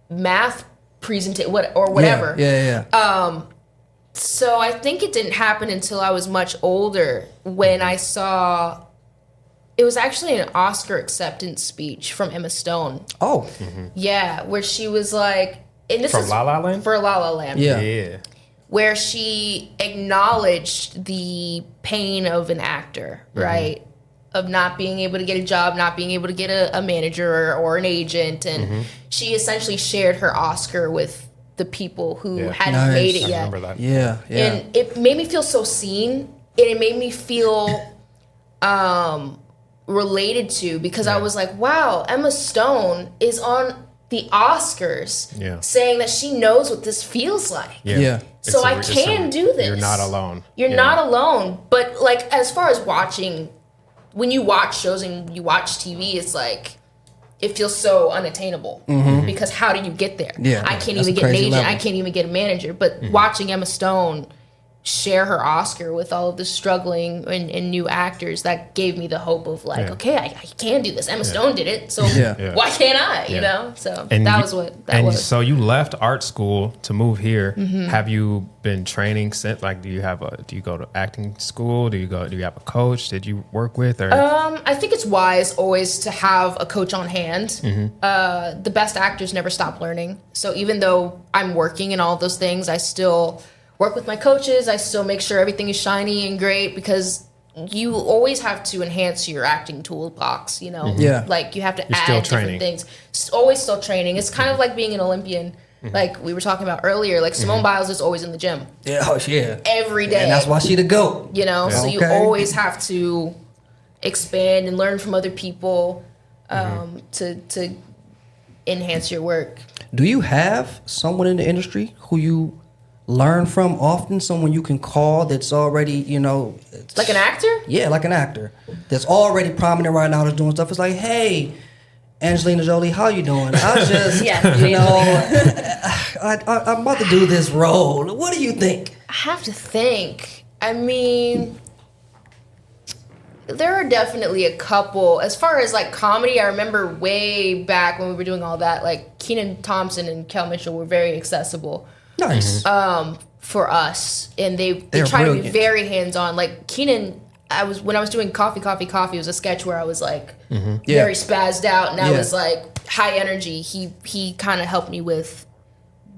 Speaker 3: math presentation or whatever.
Speaker 1: Yeah.
Speaker 3: So I think it didn't happen until I was much older when I saw, it was actually an Oscar acceptance speech from Emma Stone.
Speaker 1: Oh.
Speaker 3: Yeah, where she was like, and this
Speaker 2: From
Speaker 3: is
Speaker 2: La La Land?
Speaker 3: for La La Land.
Speaker 1: Yeah.
Speaker 2: Yeah.
Speaker 3: Where she acknowledged the pain of an actor, right? Of not being able to get a job, not being able to get a manager or an agent. And she essentially shared her Oscar with the people who
Speaker 2: Yeah.
Speaker 3: hadn't
Speaker 1: Nice.
Speaker 3: made it
Speaker 2: I
Speaker 3: yet.
Speaker 2: remember that.
Speaker 1: Yeah.
Speaker 3: And it made me feel so seen, and it made me feel related to, because I was like, wow, Emma Stone is on the Oscars
Speaker 2: Yeah.
Speaker 3: saying that she knows what this feels like.
Speaker 1: Yeah.
Speaker 3: So I can do this.
Speaker 2: You're not alone.
Speaker 3: You're not alone. But like as far as watching, when you watch shows and you watch TV, it's like it feels so unattainable because how do you get there?
Speaker 1: Yeah,
Speaker 3: I can't
Speaker 1: that's
Speaker 3: even
Speaker 1: a
Speaker 3: get an
Speaker 1: crazy
Speaker 3: agent.
Speaker 1: level.
Speaker 3: I can't even get a manager. But watching Emma Stone share her Oscar with all of the struggling and new actors, that gave me the hope of like, okay, I can do this. Emma Stone did it, so why can't I? You know, so
Speaker 2: And
Speaker 3: that
Speaker 2: you-
Speaker 3: was what that
Speaker 2: and
Speaker 3: was.
Speaker 2: so you left art school to move here. Have you been training since? Like, do you go to acting school? Do you have a coach? Did you work with or?
Speaker 3: I think it's wise always to have a coach on hand. The best actors never stop learning. So even though I'm working and all of those things, I still work with my coaches. I still make sure everything is shiny and great because you always have to enhance your acting toolbox, you know?
Speaker 1: Yeah.
Speaker 3: Like you have to
Speaker 2: You're still
Speaker 3: add
Speaker 2: training.
Speaker 3: different things. Always still training. It's kind of like being an Olympian. Like we were talking about earlier, like Simone Biles is always in the gym
Speaker 1: Yeah, oh yeah.
Speaker 3: every day.
Speaker 1: And that's why she the GOAT.
Speaker 3: You know, so you
Speaker 1: Okay.
Speaker 3: always have to expand and learn from other people to enhance your work.
Speaker 1: Do you have someone in the industry who you learn from often? Someone you can call that's already, you know,
Speaker 3: Like an actor?
Speaker 1: yeah, like an actor that's already prominent right now, that's doing stuff. It's like, hey, Angelina Jolie, how you doing? I just,
Speaker 3: Yeah.
Speaker 1: you know, I'm about to do this role. What do you think?
Speaker 3: I have to think. I mean, there are definitely a couple. As far as like comedy, I remember way back when we were doing all that, like Kenan Thompson and Kel Mitchell were very accessible
Speaker 1: Nice.
Speaker 3: for us, and they
Speaker 1: They're
Speaker 3: try to be
Speaker 1: brilliant.
Speaker 3: very hands on. Like Kenan, when I was doing Coffee, it was a sketch where I was like
Speaker 1: Yeah.
Speaker 3: very spazzed out, and I
Speaker 1: Yeah.
Speaker 3: was like high energy. He kind of helped me with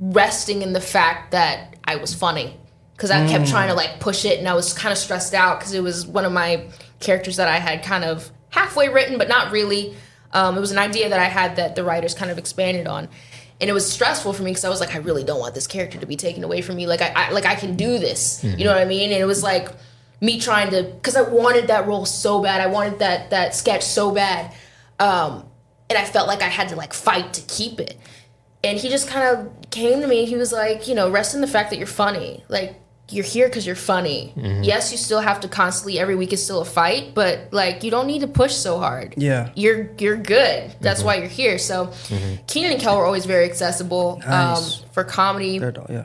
Speaker 3: resting in the fact that I was funny, because I kept trying to like push it, and I was kind of stressed out because it was one of my characters that I had kind of halfway written, but not really. It was an idea that I had that the writers kind of expanded on. And it was stressful for me because I was like, I really don't want this character to be taken away from me. Like I can do this. You know what I mean? And it was like me trying to, because I wanted that role so bad. I wanted that sketch so bad. And I felt like I had to like fight to keep it. And he just kind of came to me. He was like, you know, rest in the fact that you're funny. Like, you're here because you're funny. Yes, you still have to constantly, every week is still a fight, but like you don't need to push so hard.
Speaker 1: Yeah.
Speaker 3: You're good. That's why you're here. So Kenan and Kel were always very accessible
Speaker 1: Nice.
Speaker 3: for comedy.
Speaker 1: Yeah.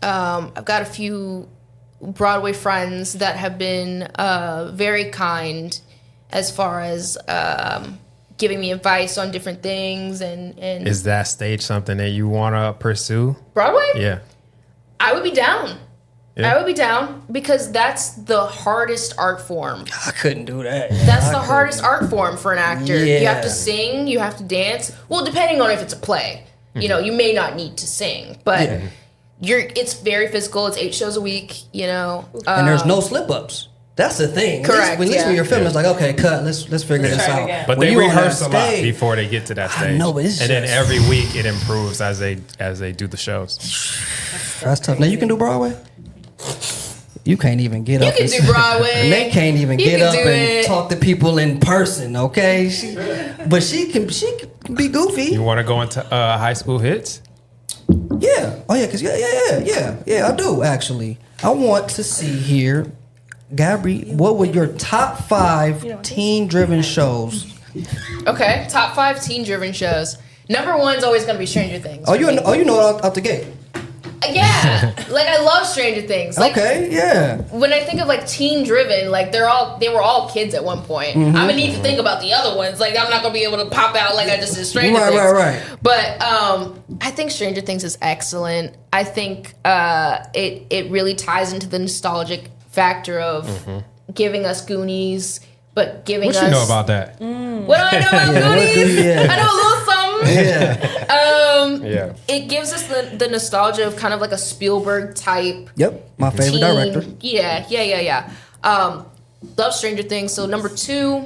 Speaker 3: I've got a few Broadway friends that have been very kind as far as giving me advice on different things and
Speaker 2: Is that stage something that you want to pursue?
Speaker 3: Broadway?
Speaker 2: Yeah.
Speaker 3: I would be down.
Speaker 2: Yeah.
Speaker 3: I would be down because that's the hardest art form.
Speaker 1: I couldn't do that.
Speaker 3: That's
Speaker 1: I
Speaker 3: the
Speaker 1: couldn't.
Speaker 3: hardest art form for an actor. You have
Speaker 1: Yeah.
Speaker 3: to sing, you have to dance. Well, depending on if it's a play. You know, you may not need to sing, but it's very physical. It's 8 shows a week, you know.
Speaker 1: And there's no slip ups. That's the thing.
Speaker 3: Correct,
Speaker 1: At least
Speaker 3: yeah.
Speaker 1: when you're filming, it's like, okay, cut. Let's figure this
Speaker 4: try it
Speaker 1: out.
Speaker 4: again.
Speaker 2: But
Speaker 1: When
Speaker 2: they
Speaker 1: you on that
Speaker 2: rehearse a lot
Speaker 1: stage-
Speaker 2: before they get to that stage.
Speaker 1: know, but it's
Speaker 2: and then
Speaker 1: just-
Speaker 2: every week it improves as they do the shows.
Speaker 1: That's tough. Now you can do Broadway. You can't even get
Speaker 3: You
Speaker 1: up.
Speaker 3: can
Speaker 1: and-
Speaker 3: do Broadway.
Speaker 1: And they can't even
Speaker 3: You
Speaker 1: get
Speaker 3: can
Speaker 1: up
Speaker 3: do
Speaker 1: and
Speaker 3: it.
Speaker 1: talk to people in person. Okay, but she can be goofy.
Speaker 2: You want to go into high school hits?
Speaker 1: Yeah. Oh yeah. Cause yeah. I do actually. I want to see here, Gabby. What were your top 5 teen-driven shows?
Speaker 3: Okay, top 5 teen-driven shows. Number 1's always going to be Stranger Things.
Speaker 1: Oh,
Speaker 3: for
Speaker 1: you
Speaker 3: me.
Speaker 1: know it out the gate.
Speaker 3: Yeah, like I love Stranger Things. Like,
Speaker 1: Okay. Yeah.
Speaker 3: when I think of like teen-driven, like they were all kids at one point.
Speaker 1: Mm-hmm.
Speaker 3: I'm gonna need to think about the other ones. Like I'm not gonna be able to pop out like I just did Stranger Things.
Speaker 1: Right.
Speaker 3: But I think Stranger Things is excellent. I think it really ties into the nostalgic factor of giving us Goonies, but giving
Speaker 2: What
Speaker 3: us
Speaker 2: you know about that?
Speaker 3: what do I know about
Speaker 1: Yeah, what
Speaker 3: Goonies?
Speaker 1: Goonies, yeah.
Speaker 3: I know a little something.
Speaker 1: Yeah.
Speaker 2: Yeah.
Speaker 3: It gives us the nostalgia of kind of like a Spielberg type.
Speaker 1: Yep. My favorite
Speaker 3: teen-
Speaker 1: director.
Speaker 3: Yeah. Love Stranger Things. So number 2.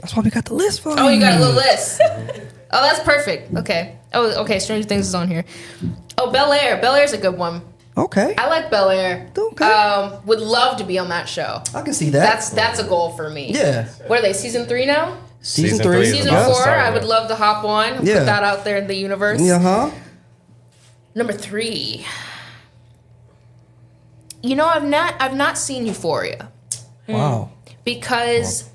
Speaker 1: That's why we got the list for
Speaker 3: Oh, you got a
Speaker 1: Mm.
Speaker 3: little list. Oh, that's perfect. Okay. Oh, okay. Stranger Things is on here. Oh, Bel Air. Bel Air's a good one.
Speaker 1: Okay.
Speaker 3: I like Bel Air.
Speaker 1: Okay.
Speaker 3: Would love to be on that show.
Speaker 1: I can see that.
Speaker 3: That's a goal for me.
Speaker 1: Yeah.
Speaker 3: What are they? Season 3 now?
Speaker 1: Season 3.
Speaker 3: Season 4, I would love to hop on. Put that out there in the universe. Number 3. You know, I've not seen Euphoria.
Speaker 1: Wow.
Speaker 3: Because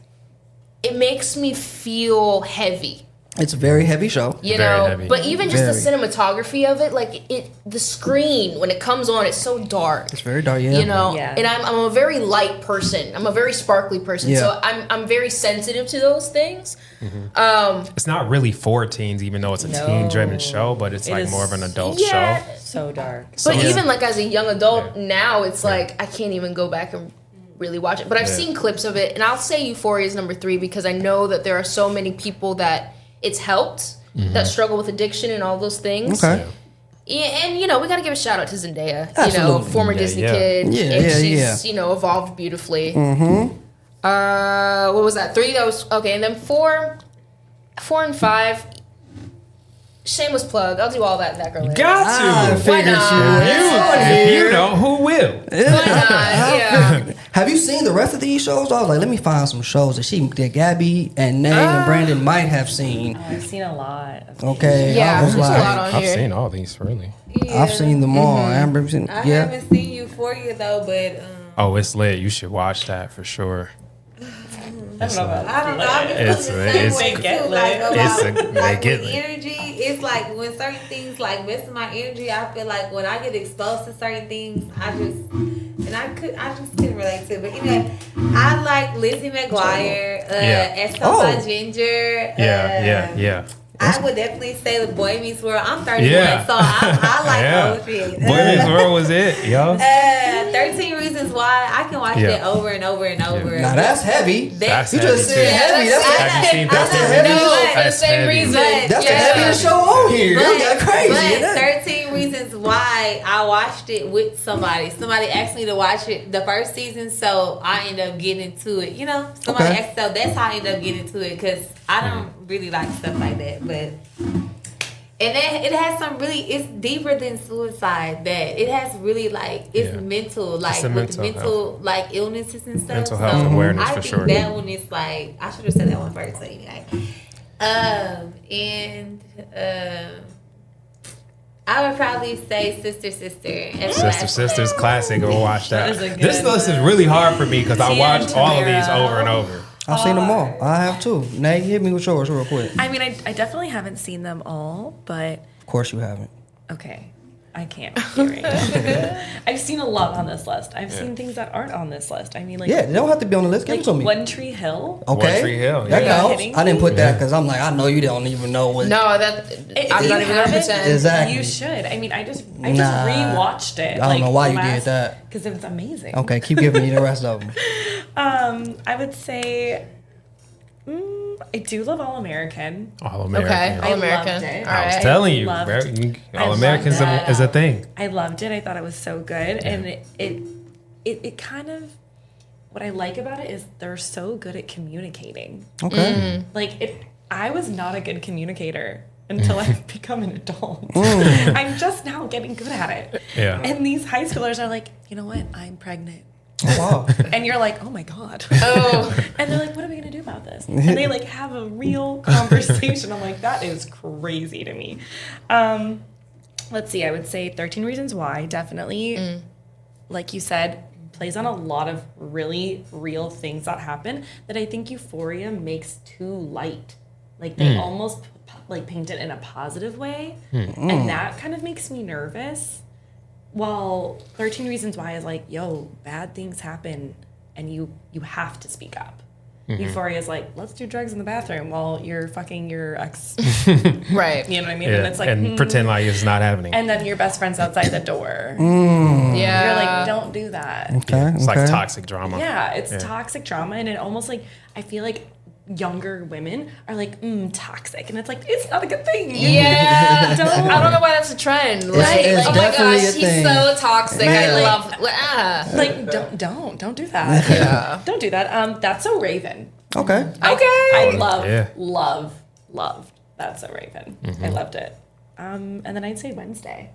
Speaker 3: it makes me feel heavy.
Speaker 1: It's a very heavy show.
Speaker 3: You know, but even just the cinematography of it, like the screen when it comes on, it's so dark.
Speaker 1: It's very dark,
Speaker 3: You know, and I'm a very light person. I'm a very sparkly person, so I'm very sensitive to those things.
Speaker 2: It's not really for teens, even though it's a teen-driven show, but it's like more of an adult show.
Speaker 4: So dark.
Speaker 3: But even like as a young adult now, it's like I can't even go back and really watch it. But I've seen clips of it, and I'll say Euphoria is number 3 because I know that there are so many people that it's helped that struggle with addiction and all those things.
Speaker 1: Okay.
Speaker 3: Yeah, and you know, we got to give a shout out to Zendaya.
Speaker 1: Absolutely.
Speaker 3: You know, former Disney kid. And she's, you know, evolved beautifully. What was that? 3? That was okay. And then 4 and 5. Shameless plug. I'll do all that girl later.
Speaker 2: Got to.
Speaker 3: Why not?
Speaker 2: You know who will.
Speaker 3: Why not? Yeah.
Speaker 1: Have you seen the rest of these shows? I was like, let me find some shows that Gabby and Nay and Brandon might have seen.
Speaker 4: Oh, I've seen a lot.
Speaker 1: Okay.
Speaker 3: Yeah,
Speaker 1: I was
Speaker 3: there's
Speaker 1: like,
Speaker 3: a lot on
Speaker 2: I've
Speaker 3: here.
Speaker 2: seen all these, really.
Speaker 5: Yeah.
Speaker 1: I've seen them all. Amber,
Speaker 5: I haven't seen Euphoria though, but
Speaker 2: Oh, it's lit. You should watch that for sure.
Speaker 4: I don't know about
Speaker 5: I don't know. I be feeling the same way too. Like
Speaker 2: they get
Speaker 5: with energy, it's like when certain things like mess with my energy. I feel like when I get exposed to certain things, I just couldn't relate to it. But anyway, I like Lizzie McGuire, S.O. Ginger.
Speaker 2: Yeah.
Speaker 5: I would definitely say The Boy Meets World. I'm 31, so I like those shit.
Speaker 2: Boy Meets World was it, yo.
Speaker 5: 13 Reasons Why. I can watch it over and over and over.
Speaker 1: Now that's heavy.
Speaker 2: That's
Speaker 1: You just
Speaker 2: heavy,
Speaker 1: said heavy.
Speaker 2: Have you seen
Speaker 1: That's the
Speaker 2: 13
Speaker 1: heaviest.
Speaker 2: Reasons?
Speaker 3: For the same reason.
Speaker 1: That's the heaviest show on here. You got crazy.
Speaker 5: But 13 Reasons Why, I watched it with somebody. Somebody asked me to watch it the first season, so I ended up getting into it. You know, somebody asked, so that's how I ended up getting into it because I don't really like stuff like that. But it has some really, it's deeper than suicide. That it has really like it's mental, like with mental like illnesses and stuff.
Speaker 2: Mental health awareness for sure.
Speaker 5: I think that one is like I should have said that one first. So anyway, I would probably say Sister.
Speaker 2: Sister's classic. Go watch that. This
Speaker 4: good
Speaker 2: list is really hard for me because I watched all of these over and over.
Speaker 1: I've seen them all. I have too. Nay, hit me with yours real quick.
Speaker 4: I mean, I definitely haven't seen them all, but
Speaker 1: Of course you haven't.
Speaker 4: okay. I can't. I've seen a lot on this list. I've seen things that aren't on this list. I mean, like
Speaker 1: Yeah, they don't have to be on the list. Give
Speaker 4: like
Speaker 1: them to me.
Speaker 4: One Tree Hill.
Speaker 1: Okay.
Speaker 2: One Tree Hill,
Speaker 1: That
Speaker 2: yeah.
Speaker 1: counts. I didn't put that because I'm like, I know you don't even know what.
Speaker 3: No, I'm
Speaker 4: If
Speaker 3: not
Speaker 4: you
Speaker 3: even gonna
Speaker 4: haven't,
Speaker 3: pretend.
Speaker 1: Exactly.
Speaker 4: You should. I mean, I just
Speaker 1: Nah.
Speaker 4: rewatched it.
Speaker 1: I don't know why you did that.
Speaker 4: Because it was amazing.
Speaker 1: Okay, keep giving me the rest of them.
Speaker 4: I would say I do love All American.
Speaker 2: All American.
Speaker 3: Okay, All
Speaker 4: I
Speaker 3: American.
Speaker 4: loved it.
Speaker 3: All
Speaker 2: I was
Speaker 3: right.
Speaker 2: telling you,
Speaker 4: Loved-
Speaker 2: bro,
Speaker 4: I
Speaker 2: All
Speaker 4: loved
Speaker 2: Americans
Speaker 4: that.
Speaker 2: is a thing.
Speaker 4: I loved it. I thought it was so good, and it kind of what I like about it is they're so good at communicating.
Speaker 1: Okay.
Speaker 4: Like I was not a good communicator until I've become an adult. I'm just now getting good at it.
Speaker 2: Yeah.
Speaker 4: And these high schoolers are like, you know what? I'm pregnant.
Speaker 1: Oh, wow.
Speaker 4: And you're like, oh my God.
Speaker 3: Oh,
Speaker 4: And they're like, what are we gonna do about this? And they like have a real conversation. I'm like, that is crazy to me. Let's see, I would say 13 Reasons Why, definitely. Like you said, plays on a lot of really real things that happen that I think Euphoria makes too light. Like they almost like paint it in a positive way. And that kind of makes me nervous. While 13 Reasons Why is like, yo, bad things happen and you have to speak up. Euphoria is like, let's do drugs in the bathroom while you're fucking your ex.
Speaker 3: right.
Speaker 4: You know what I mean?
Speaker 2: Yeah.
Speaker 4: And it's like,
Speaker 2: and pretend like it's not happening.
Speaker 4: and then your best friend's outside the door.
Speaker 3: Yeah.
Speaker 4: You're like, don't do that.
Speaker 1: Okay.
Speaker 2: It's like toxic drama.
Speaker 4: Yeah, it's toxic drama. And it almost like, I feel like younger women are like, toxic. And it's like, it's not a good thing.
Speaker 3: Yeah.
Speaker 4: Don't.
Speaker 3: I don't know why that's a trend. Like,
Speaker 1: it's
Speaker 3: oh my
Speaker 1: definitely
Speaker 3: gosh,
Speaker 1: a
Speaker 3: he's
Speaker 1: thing.
Speaker 3: so toxic.
Speaker 4: Right,
Speaker 3: I
Speaker 4: like-
Speaker 3: love.
Speaker 4: Like, don't do that.
Speaker 3: Yeah.
Speaker 4: Don't do that. That's So Raven.
Speaker 1: Okay.
Speaker 4: I
Speaker 2: Yeah.
Speaker 4: loved That's So Raven. I loved it. And then I'd say Wednesday.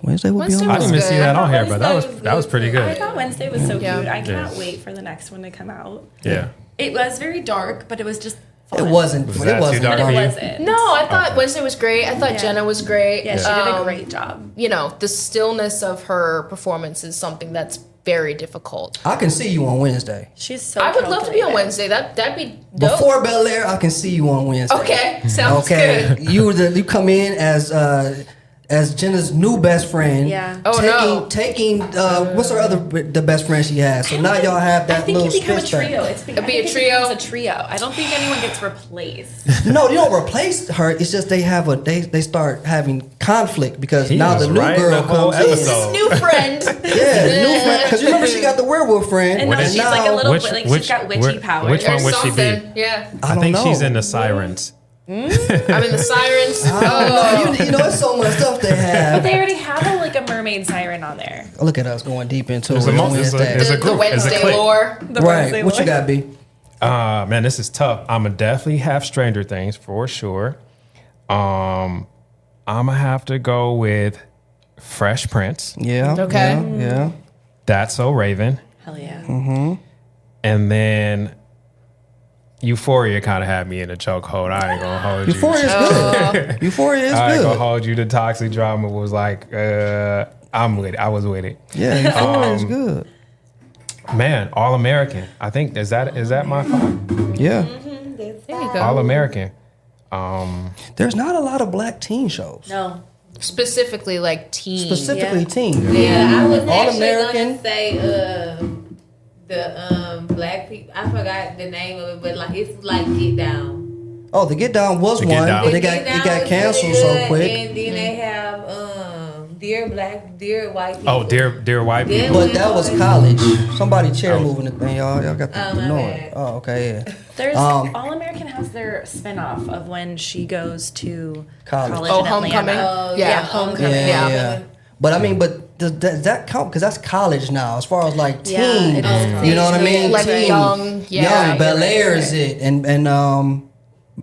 Speaker 1: Wednesday will be
Speaker 3: Wednesday
Speaker 1: on.
Speaker 2: I
Speaker 3: was
Speaker 2: didn't even see
Speaker 3: good.
Speaker 2: that on here, but
Speaker 5: Wednesday
Speaker 2: that was pretty
Speaker 4: I
Speaker 2: good.
Speaker 4: thought Wednesday was so
Speaker 3: Yeah.
Speaker 4: cute. I cannot
Speaker 2: Yeah.
Speaker 4: wait for the next one to come out.
Speaker 2: Yeah.
Speaker 4: It was very dark, but it was just
Speaker 1: It wasn't.
Speaker 2: Was
Speaker 1: It
Speaker 2: that too
Speaker 1: wasn't.
Speaker 2: dark
Speaker 4: But
Speaker 2: for
Speaker 4: it
Speaker 2: you?
Speaker 4: wasn't.
Speaker 3: No, I thought Wednesday was great. I thought Jenna was great.
Speaker 4: Yeah, she did a great job.
Speaker 3: You know, the stillness of her performance is something that's very difficult.
Speaker 1: I can see you on Wednesday.
Speaker 4: She's so
Speaker 3: I would love to be on
Speaker 4: calculated.
Speaker 3: Wednesday. That'd be dope.
Speaker 1: Before Bel Air, I can see you on Wednesday.
Speaker 3: Okay, sounds
Speaker 1: Okay,
Speaker 3: good.
Speaker 1: you come in as Jenna's new best friend.
Speaker 4: Yeah.
Speaker 3: Oh, no.
Speaker 1: Taking what's her the best friend she has. So now y'all have
Speaker 4: I
Speaker 1: that
Speaker 4: think
Speaker 1: little
Speaker 4: you become a
Speaker 1: spit back.
Speaker 4: trio.
Speaker 3: It'd be a trio.
Speaker 4: It's a trio. I don't think anyone gets replaced.
Speaker 1: No, you don't replace her. It's just they start having conflict because
Speaker 2: He
Speaker 1: now
Speaker 2: was
Speaker 1: the new
Speaker 2: right
Speaker 1: girl
Speaker 2: the whole
Speaker 1: comes in.
Speaker 2: episode.
Speaker 3: New friend.
Speaker 1: Yeah, the new friend. Because you remember she got the werewolf friend,
Speaker 4: And
Speaker 2: What
Speaker 4: now
Speaker 2: is-
Speaker 4: she's like a little,
Speaker 2: Which-
Speaker 4: like
Speaker 2: which-
Speaker 4: she's got witchy
Speaker 2: where-
Speaker 4: powers.
Speaker 2: which one
Speaker 3: There's
Speaker 2: would she be?
Speaker 3: something. Yeah.
Speaker 1: I
Speaker 2: I
Speaker 1: don't
Speaker 2: think
Speaker 1: know.
Speaker 2: she's in the Sirens.
Speaker 3: I'm in the Sirens.
Speaker 1: I don't know. You know, it's so much stuff they
Speaker 4: But
Speaker 1: have.
Speaker 4: they already have a mermaid siren on there.
Speaker 1: Look at us going deep into
Speaker 2: There's
Speaker 1: it
Speaker 2: a mo-
Speaker 1: on
Speaker 2: there's a-
Speaker 1: Wednesday.
Speaker 2: there's
Speaker 3: The
Speaker 2: group, there's a
Speaker 3: Wednesday
Speaker 2: clique.
Speaker 3: lore.
Speaker 4: The
Speaker 1: Right.
Speaker 4: Wednesday
Speaker 1: What you
Speaker 4: one.
Speaker 1: got, B?
Speaker 2: Man, this is tough. I'ma definitely have Stranger Things for sure. I'ma have to go with Fresh Prince.
Speaker 1: Yeah.
Speaker 3: Okay.
Speaker 1: Yeah.
Speaker 2: That's So Raven.
Speaker 4: Hell yeah.
Speaker 2: And then Euphoria kind of had me in a chokehold. I ain't gonna hold you.
Speaker 1: Euphoria is good. Euphoria is
Speaker 2: I ain't gonna
Speaker 1: good.
Speaker 2: hold you. The toxic drama was like, I'm with it. I was with it.
Speaker 1: Yeah, Euphoria is good.
Speaker 2: Man, All American. I think is that my five?
Speaker 1: Yeah.
Speaker 3: There you go.
Speaker 2: All American.
Speaker 1: There's not a lot of black teen shows.
Speaker 4: No.
Speaker 3: Specifically, like teen.
Speaker 1: Specifically teen.
Speaker 5: Yeah, I was
Speaker 1: All
Speaker 5: actually
Speaker 1: American.
Speaker 5: gonna say the black people. I forgot the name of it, but like it's like Get Down.
Speaker 1: Oh, the Get Down was
Speaker 2: The Get
Speaker 1: one,
Speaker 2: Down.
Speaker 1: but
Speaker 5: The
Speaker 1: it got
Speaker 5: Get Down
Speaker 1: it got
Speaker 5: was
Speaker 1: canceled
Speaker 5: really
Speaker 1: so
Speaker 5: good,
Speaker 1: quick.
Speaker 5: And then they have Dear White People.
Speaker 2: Oh, dear white
Speaker 5: Dear
Speaker 2: people.
Speaker 1: But that was college. Somebody chair moving the thing, y'all. Y'all got
Speaker 5: Oh,
Speaker 1: the
Speaker 5: my
Speaker 1: noise.
Speaker 5: bad.
Speaker 1: Oh, okay, yeah.
Speaker 4: There's
Speaker 1: Um,
Speaker 4: All American has their spinoff of when she goes to
Speaker 1: College.
Speaker 4: college
Speaker 3: Oh,
Speaker 4: in
Speaker 3: Homecoming.
Speaker 4: Atlanta.
Speaker 3: Yeah,
Speaker 4: Homecoming.
Speaker 1: Yeah,
Speaker 3: Yeah.
Speaker 1: yeah. But I mean, but does that count? Because that's college now, as far as like
Speaker 4: Yeah,
Speaker 1: teen.
Speaker 4: it is.
Speaker 1: You know what I mean?
Speaker 3: Like
Speaker 1: Teen.
Speaker 3: young, yeah,
Speaker 1: young. Bel
Speaker 3: you're right,
Speaker 1: Air
Speaker 3: you're
Speaker 1: is it, and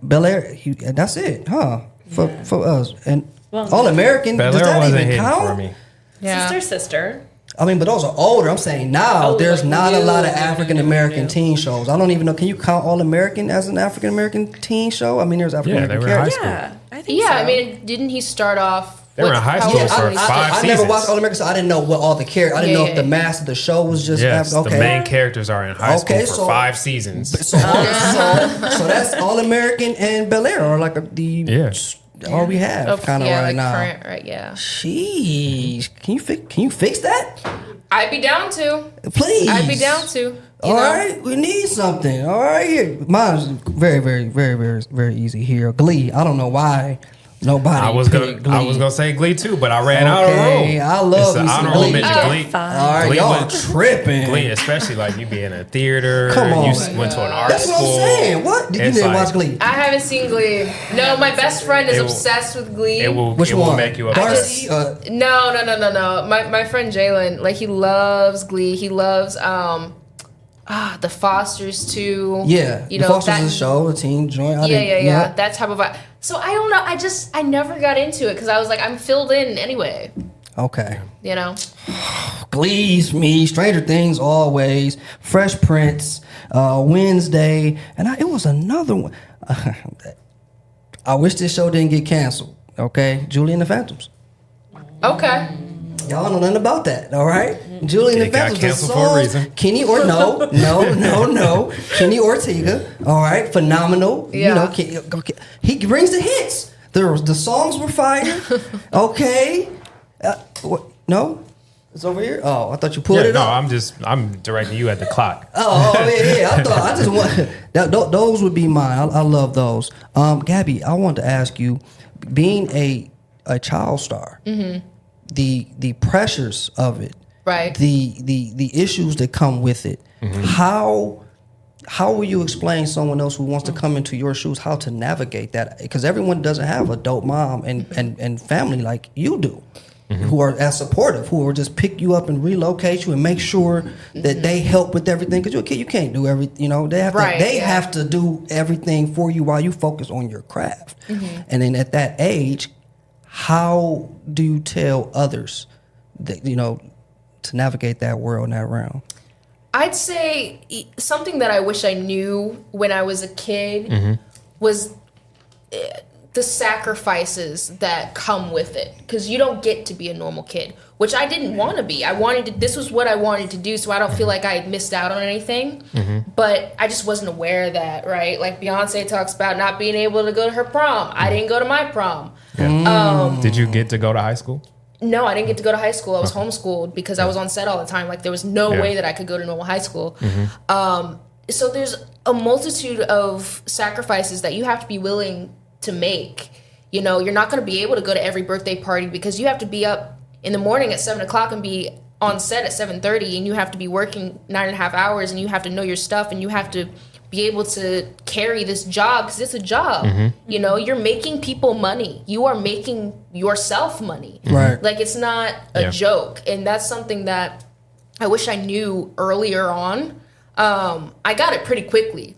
Speaker 1: Bel Air. That's it, huh? For us and
Speaker 4: Well,
Speaker 1: All American.
Speaker 2: Bel
Speaker 1: Does
Speaker 2: Air
Speaker 1: that
Speaker 2: wasn't
Speaker 1: even
Speaker 2: hitting
Speaker 1: count?
Speaker 2: for me.
Speaker 3: Yeah.
Speaker 4: Sister.
Speaker 1: I mean, but those are older. I'm saying now
Speaker 4: Oh,
Speaker 1: there's
Speaker 4: like
Speaker 1: not a
Speaker 4: new,
Speaker 1: lot of
Speaker 4: new,
Speaker 1: African American teen shows. I don't even know. Can you count All American as an African American teen show? I mean, there's African
Speaker 2: Yeah, they
Speaker 1: American
Speaker 2: were in high
Speaker 1: characters.
Speaker 2: school.
Speaker 4: Yeah, I think so.
Speaker 3: Yeah, I mean, didn't he start off?
Speaker 2: They were in high
Speaker 3: how
Speaker 2: school
Speaker 3: old
Speaker 2: for
Speaker 3: was he?
Speaker 2: five
Speaker 1: I never
Speaker 2: seasons.
Speaker 1: watched All American, so I didn't know what all the characters. I didn't
Speaker 3: Yeah,
Speaker 1: know
Speaker 3: yeah,
Speaker 1: if the
Speaker 3: yeah.
Speaker 1: mass of the show was just
Speaker 2: Yes,
Speaker 1: okay.
Speaker 2: the main characters are in high
Speaker 1: Okay,
Speaker 2: school for
Speaker 1: so-
Speaker 2: 5 seasons.
Speaker 1: So that's All American and Bel Air are like all we have
Speaker 3: Of-
Speaker 1: kind of
Speaker 3: yeah,
Speaker 1: right
Speaker 3: like
Speaker 1: now.
Speaker 3: current, right? Yeah.
Speaker 1: Jeez, can you fix that,
Speaker 3: I'd be down to.
Speaker 1: please?
Speaker 3: I'd be down to. You
Speaker 1: All
Speaker 3: know?
Speaker 1: right, we need something. All right, here. Mine's very, very, very, very, very easy here. Glee. I don't know why nobody.
Speaker 2: I was
Speaker 1: picked Glee.
Speaker 2: gonna say Glee too, but I ran out of
Speaker 1: Okay,
Speaker 2: room.
Speaker 1: I love
Speaker 2: It's an
Speaker 1: me some
Speaker 2: honorable
Speaker 1: Glee.
Speaker 2: mention.
Speaker 3: Oh,
Speaker 2: Glee.
Speaker 4: fine.
Speaker 1: All right,
Speaker 2: Glee
Speaker 1: y'all
Speaker 2: was-
Speaker 1: tripping.
Speaker 2: Glee, especially like you be in a theater.
Speaker 1: Come on.
Speaker 2: You went to an art
Speaker 1: That's what I'm
Speaker 2: school.
Speaker 1: saying. What? You
Speaker 2: It's
Speaker 1: didn't
Speaker 2: like-
Speaker 1: watch Glee?
Speaker 3: I haven't seen Glee. No, my best friend is
Speaker 2: It will-
Speaker 3: obsessed with Glee.
Speaker 2: It will.
Speaker 1: Which
Speaker 2: it
Speaker 1: one?
Speaker 2: will make you a
Speaker 1: Darcy?
Speaker 3: No. My friend Jalen, like he loves Glee. He loves the Fosters too.
Speaker 1: Yeah,
Speaker 3: you
Speaker 1: the
Speaker 3: know
Speaker 1: Fosters
Speaker 3: that.
Speaker 1: is a show, a teen joint.
Speaker 3: Yeah. That type of vibe. So I don't know. I never got into it because I was like, I'm filled in anyway.
Speaker 1: Okay.
Speaker 3: You know.
Speaker 1: Glee's me, Stranger Things always, Fresh Prince, Wednesday, and it was another one. I wish this show didn't get canceled. Okay, Julie and the Phantoms.
Speaker 3: Okay.
Speaker 1: Y'all know nothing about that, all right? Julie and the
Speaker 2: It got
Speaker 1: Phantoms. The
Speaker 2: canceled for a
Speaker 1: songs,
Speaker 2: reason.
Speaker 1: Kenny or no. Kenny Ortega, all right? Phenomenal.
Speaker 3: Yeah.
Speaker 1: You know, he brings the hits. The songs were fire. Okay. No? It's over here? Oh, I thought you pulled
Speaker 2: Yeah,
Speaker 1: it
Speaker 2: no,
Speaker 1: up.
Speaker 2: I'm directing you at the clock.
Speaker 1: Yeah. I just want those would be mine. I love those. Gabby, I wanted to ask you, being a child star, the pressures of it,
Speaker 3: Right.
Speaker 1: the issues that come with it. How will you explain someone else who wants to come into your shoes how to navigate that? Because everyone doesn't have a dope mom and family like you do. Who are as supportive, who will just pick you up and relocate you and make sure that they help with everything. Because you're a kid, you can't do everything. You know, they have
Speaker 3: Right,
Speaker 1: to. They
Speaker 3: yeah.
Speaker 1: have to do everything for you while you focus on your craft. And then at that age, how do you tell others that to navigate that world and that realm?
Speaker 3: I'd say something that I wish I knew when I was a kid was the sacrifices that come with it, because you don't get to be a normal kid, which I didn't want to be. This was what I wanted to do, so I don't feel like I missed out on anything. But I just wasn't aware of that, right? Like Beyonce talks about not being able to go to her prom. I didn't go to my prom.
Speaker 2: Did you get to go to high school?
Speaker 3: No, I didn't get to go to high school. I was homeschooled because I was on set all the time. Like, there was no way that I could go to normal high school. So there's a multitude of sacrifices that you have to be willing to make. You know, you're not going to be able to go to every birthday party because you have to be up in the morning at 7 o'clock and be on set at 7:30, and you have to be working 9.5 hours, and you have to know your stuff, and you have to be able to carry this job because it's a job. You know, you're making people money. You are making yourself money.
Speaker 1: Right.
Speaker 3: Like, it's not a joke. And that's something that I wish I knew earlier on. I got it pretty quickly,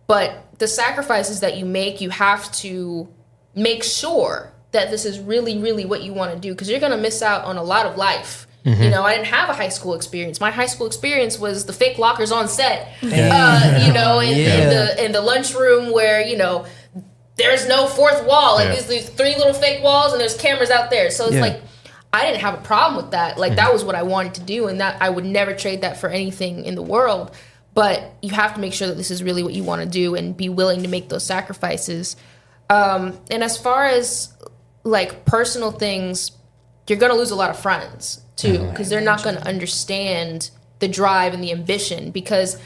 Speaker 3: but the sacrifices that you make, you have to make sure that this is really, really what you want to do, because you're going to miss out on a lot of life. You know, I didn't have a high school experience. My high school experience was the fake lockers on set, you know, in the lunchroom where, you know, there's no fourth wall. Like, there's these 3 little fake walls and there's cameras out there. So it's like, I didn't have a problem with that. Like, that was what I wanted to do, and that I would never trade that for anything in the world. But you have to make sure that this is really what you want to do and be willing to make those sacrifices. And as far as, like, personal things, you're going to lose a lot of friends, too, because they're not going to understand the drive and the ambition. Because,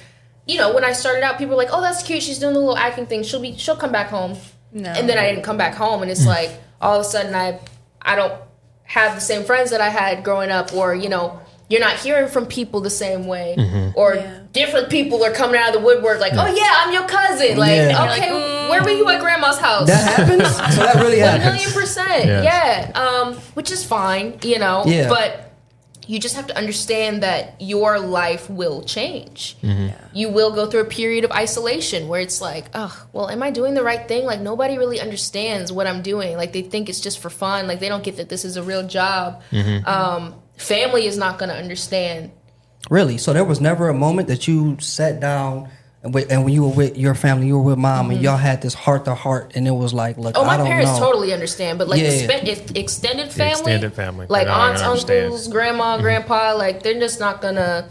Speaker 3: you know, when I started out, people were like, oh, that's cute. She's doing the little acting thing. She'll come back home. No. And then I didn't come back home. And it's like, all of a sudden, I don't have the same friends that I had growing up, or, you know, you're not hearing from people the same way, or different people are coming out of the woodwork like, oh yeah, I'm your cousin. Like, okay, where were you at grandma's house?
Speaker 1: That happens? So that really happens?
Speaker 3: 1,000,000%. Yeah. Which is fine, you know, but you just have to understand that your life will change. You will go through a period of isolation where it's like, oh, well, am I doing the right thing? Like, nobody really understands what I'm doing. Like, they think it's just for fun. Like, they don't get that this is a real job. Family is not going to understand. Really?
Speaker 1: So there was never a moment that you sat down and when you were with your family, you were with mom, and y'all had this heart to heart, and it was like, look, I don't know.
Speaker 3: My parents totally understand, but like extended family, like aunts, uncles, grandma, grandpa, like they're just not gonna.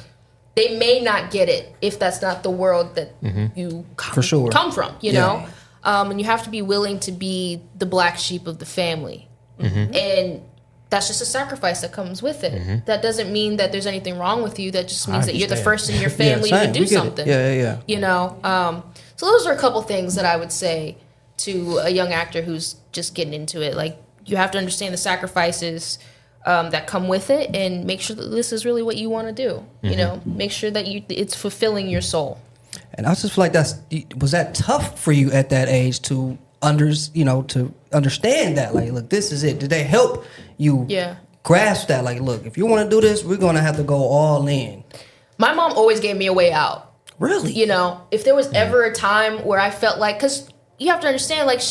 Speaker 3: They may not get it if that's not the world that you come from, you know. And you have to be willing to be the black sheep of the family, and that's just a sacrifice that comes with it. That doesn't mean that there's anything wrong with you. That just means that you're the first in your family to do something. You know? So those are a couple things that I would say to a young actor who's just getting into it. Like, you have to understand the sacrifices that come with it, and make sure that this is really what you want to do. You know, make sure that it's fulfilling your soul.
Speaker 1: And I just feel like was that tough for you at that age to understand that, like, look, this is it? Did they help you grasp that, like, look, if you want to do this, we're going to have to go all in?
Speaker 3: My mom always gave me a way out.
Speaker 1: Really?
Speaker 3: You know, if there was ever a time where I felt like, because you have to understand, like,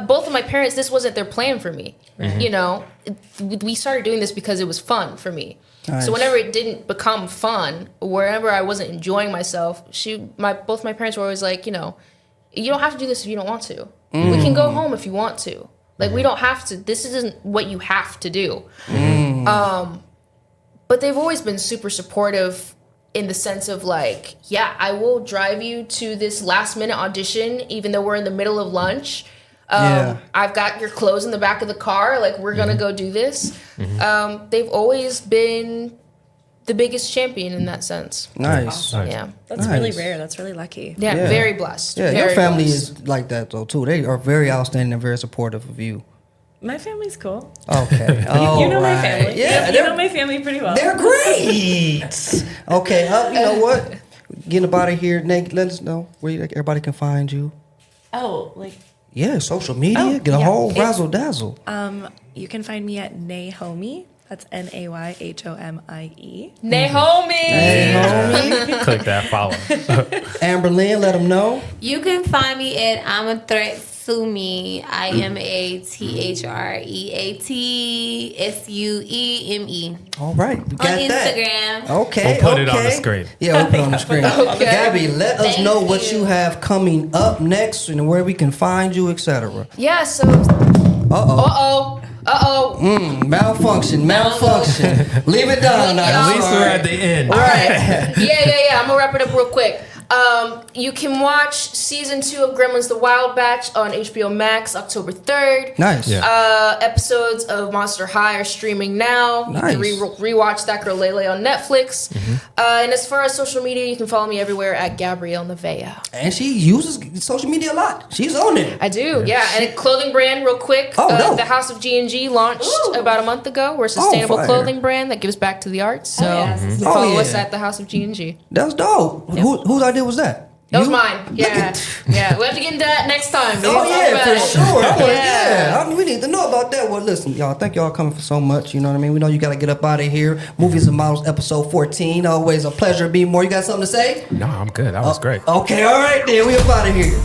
Speaker 3: both of my parents, this wasn't their plan for me. You know, we started doing this because it was fun for me. Nice. So whenever it didn't become fun, wherever I wasn't enjoying myself, both my parents were always like, you know, you don't have to do this if you don't want to. We can go home if you want to. Like, we don't have to. This isn't what you have to do. But they've always been super supportive in the sense of, like, yeah, I will drive you to this last minute audition, even though we're in the middle of lunch. I've got your clothes in the back of the car. Like, we're going to go do this. They've always been the biggest champion in that sense.
Speaker 1: Nice.
Speaker 3: Yeah.
Speaker 4: That's really rare. That's really lucky.
Speaker 3: Yeah, very blessed.
Speaker 1: Yeah,
Speaker 3: very
Speaker 1: your family
Speaker 3: blessed.
Speaker 1: is like that, though, too. They are very outstanding and very supportive of you.
Speaker 4: My family's cool.
Speaker 1: Okay.
Speaker 4: You know my family.
Speaker 1: Yeah,
Speaker 4: you know my family pretty well.
Speaker 1: They're great. Okay, you know what? Getting up out of here, Nate, let us know where everybody can find you.
Speaker 4: Oh, like...
Speaker 1: Yeah, social media. Get a whole razzle dazzle.
Speaker 4: You can find me at Naomi. That's Nayhomie.
Speaker 3: Naomi.
Speaker 2: Click that follow.
Speaker 1: Amberlyn, let them know.
Speaker 5: You can find me at I'm a Threat Sumi, IMATHREATSUEME.
Speaker 1: All right, we got
Speaker 5: On
Speaker 1: that.
Speaker 5: Instagram.
Speaker 1: Okay,
Speaker 2: We'll put it on the screen.
Speaker 1: Yeah, we'll put it on the screen.
Speaker 3: Okay.
Speaker 1: Gabby, let us
Speaker 5: Thank
Speaker 1: know what
Speaker 5: you.
Speaker 1: you have coming up next and where we can find you, etc.
Speaker 3: Yeah, so
Speaker 1: Malfunction. Leave it down now.
Speaker 2: At least
Speaker 1: Sorry.
Speaker 2: we're at the end.
Speaker 3: all right. Yeah. I'm gonna wrap it up real quick. You can watch season 2 of Gremlins: The Wild Batch on HBO Max October 3rd.
Speaker 1: Nice.
Speaker 2: Yeah.
Speaker 3: Episodes of Monster High are streaming now.
Speaker 1: Nice.
Speaker 3: You can rewatch That Girl Lele on Netflix. And as far as social media, you can follow me everywhere at Gabrielle Nevaeh.
Speaker 1: And she uses social media a lot. She's on it.
Speaker 3: I do, yeah. And a clothing brand, real quick.
Speaker 1: Oh, no.
Speaker 3: The House of G&G launched about a month ago. We're a sustainable
Speaker 1: fire.
Speaker 3: clothing brand that gives back to the arts. So
Speaker 4: yes.
Speaker 3: you can
Speaker 1: Oh,
Speaker 3: follow
Speaker 1: yeah.
Speaker 3: us at the House of G&G.
Speaker 1: That's dope. Whose idea was that?
Speaker 3: That was
Speaker 1: You?
Speaker 3: mine.
Speaker 1: Look
Speaker 3: Yeah.
Speaker 1: at-
Speaker 3: Yeah. We'll have to get into that next time.
Speaker 1: Oh
Speaker 3: We'll talk
Speaker 1: yeah,
Speaker 3: about
Speaker 1: for
Speaker 3: it.
Speaker 1: sure.
Speaker 3: Yeah.
Speaker 1: I mean, we need to know about that. Well, listen, y'all. Thank y'all coming for so much. You know what I mean? We know you got to get up out of here. Movies and Models, episode 14. Always a pleasure to be more. You got something to say?
Speaker 2: No, I'm good. That was great.
Speaker 1: Okay, all right then. We up out of here.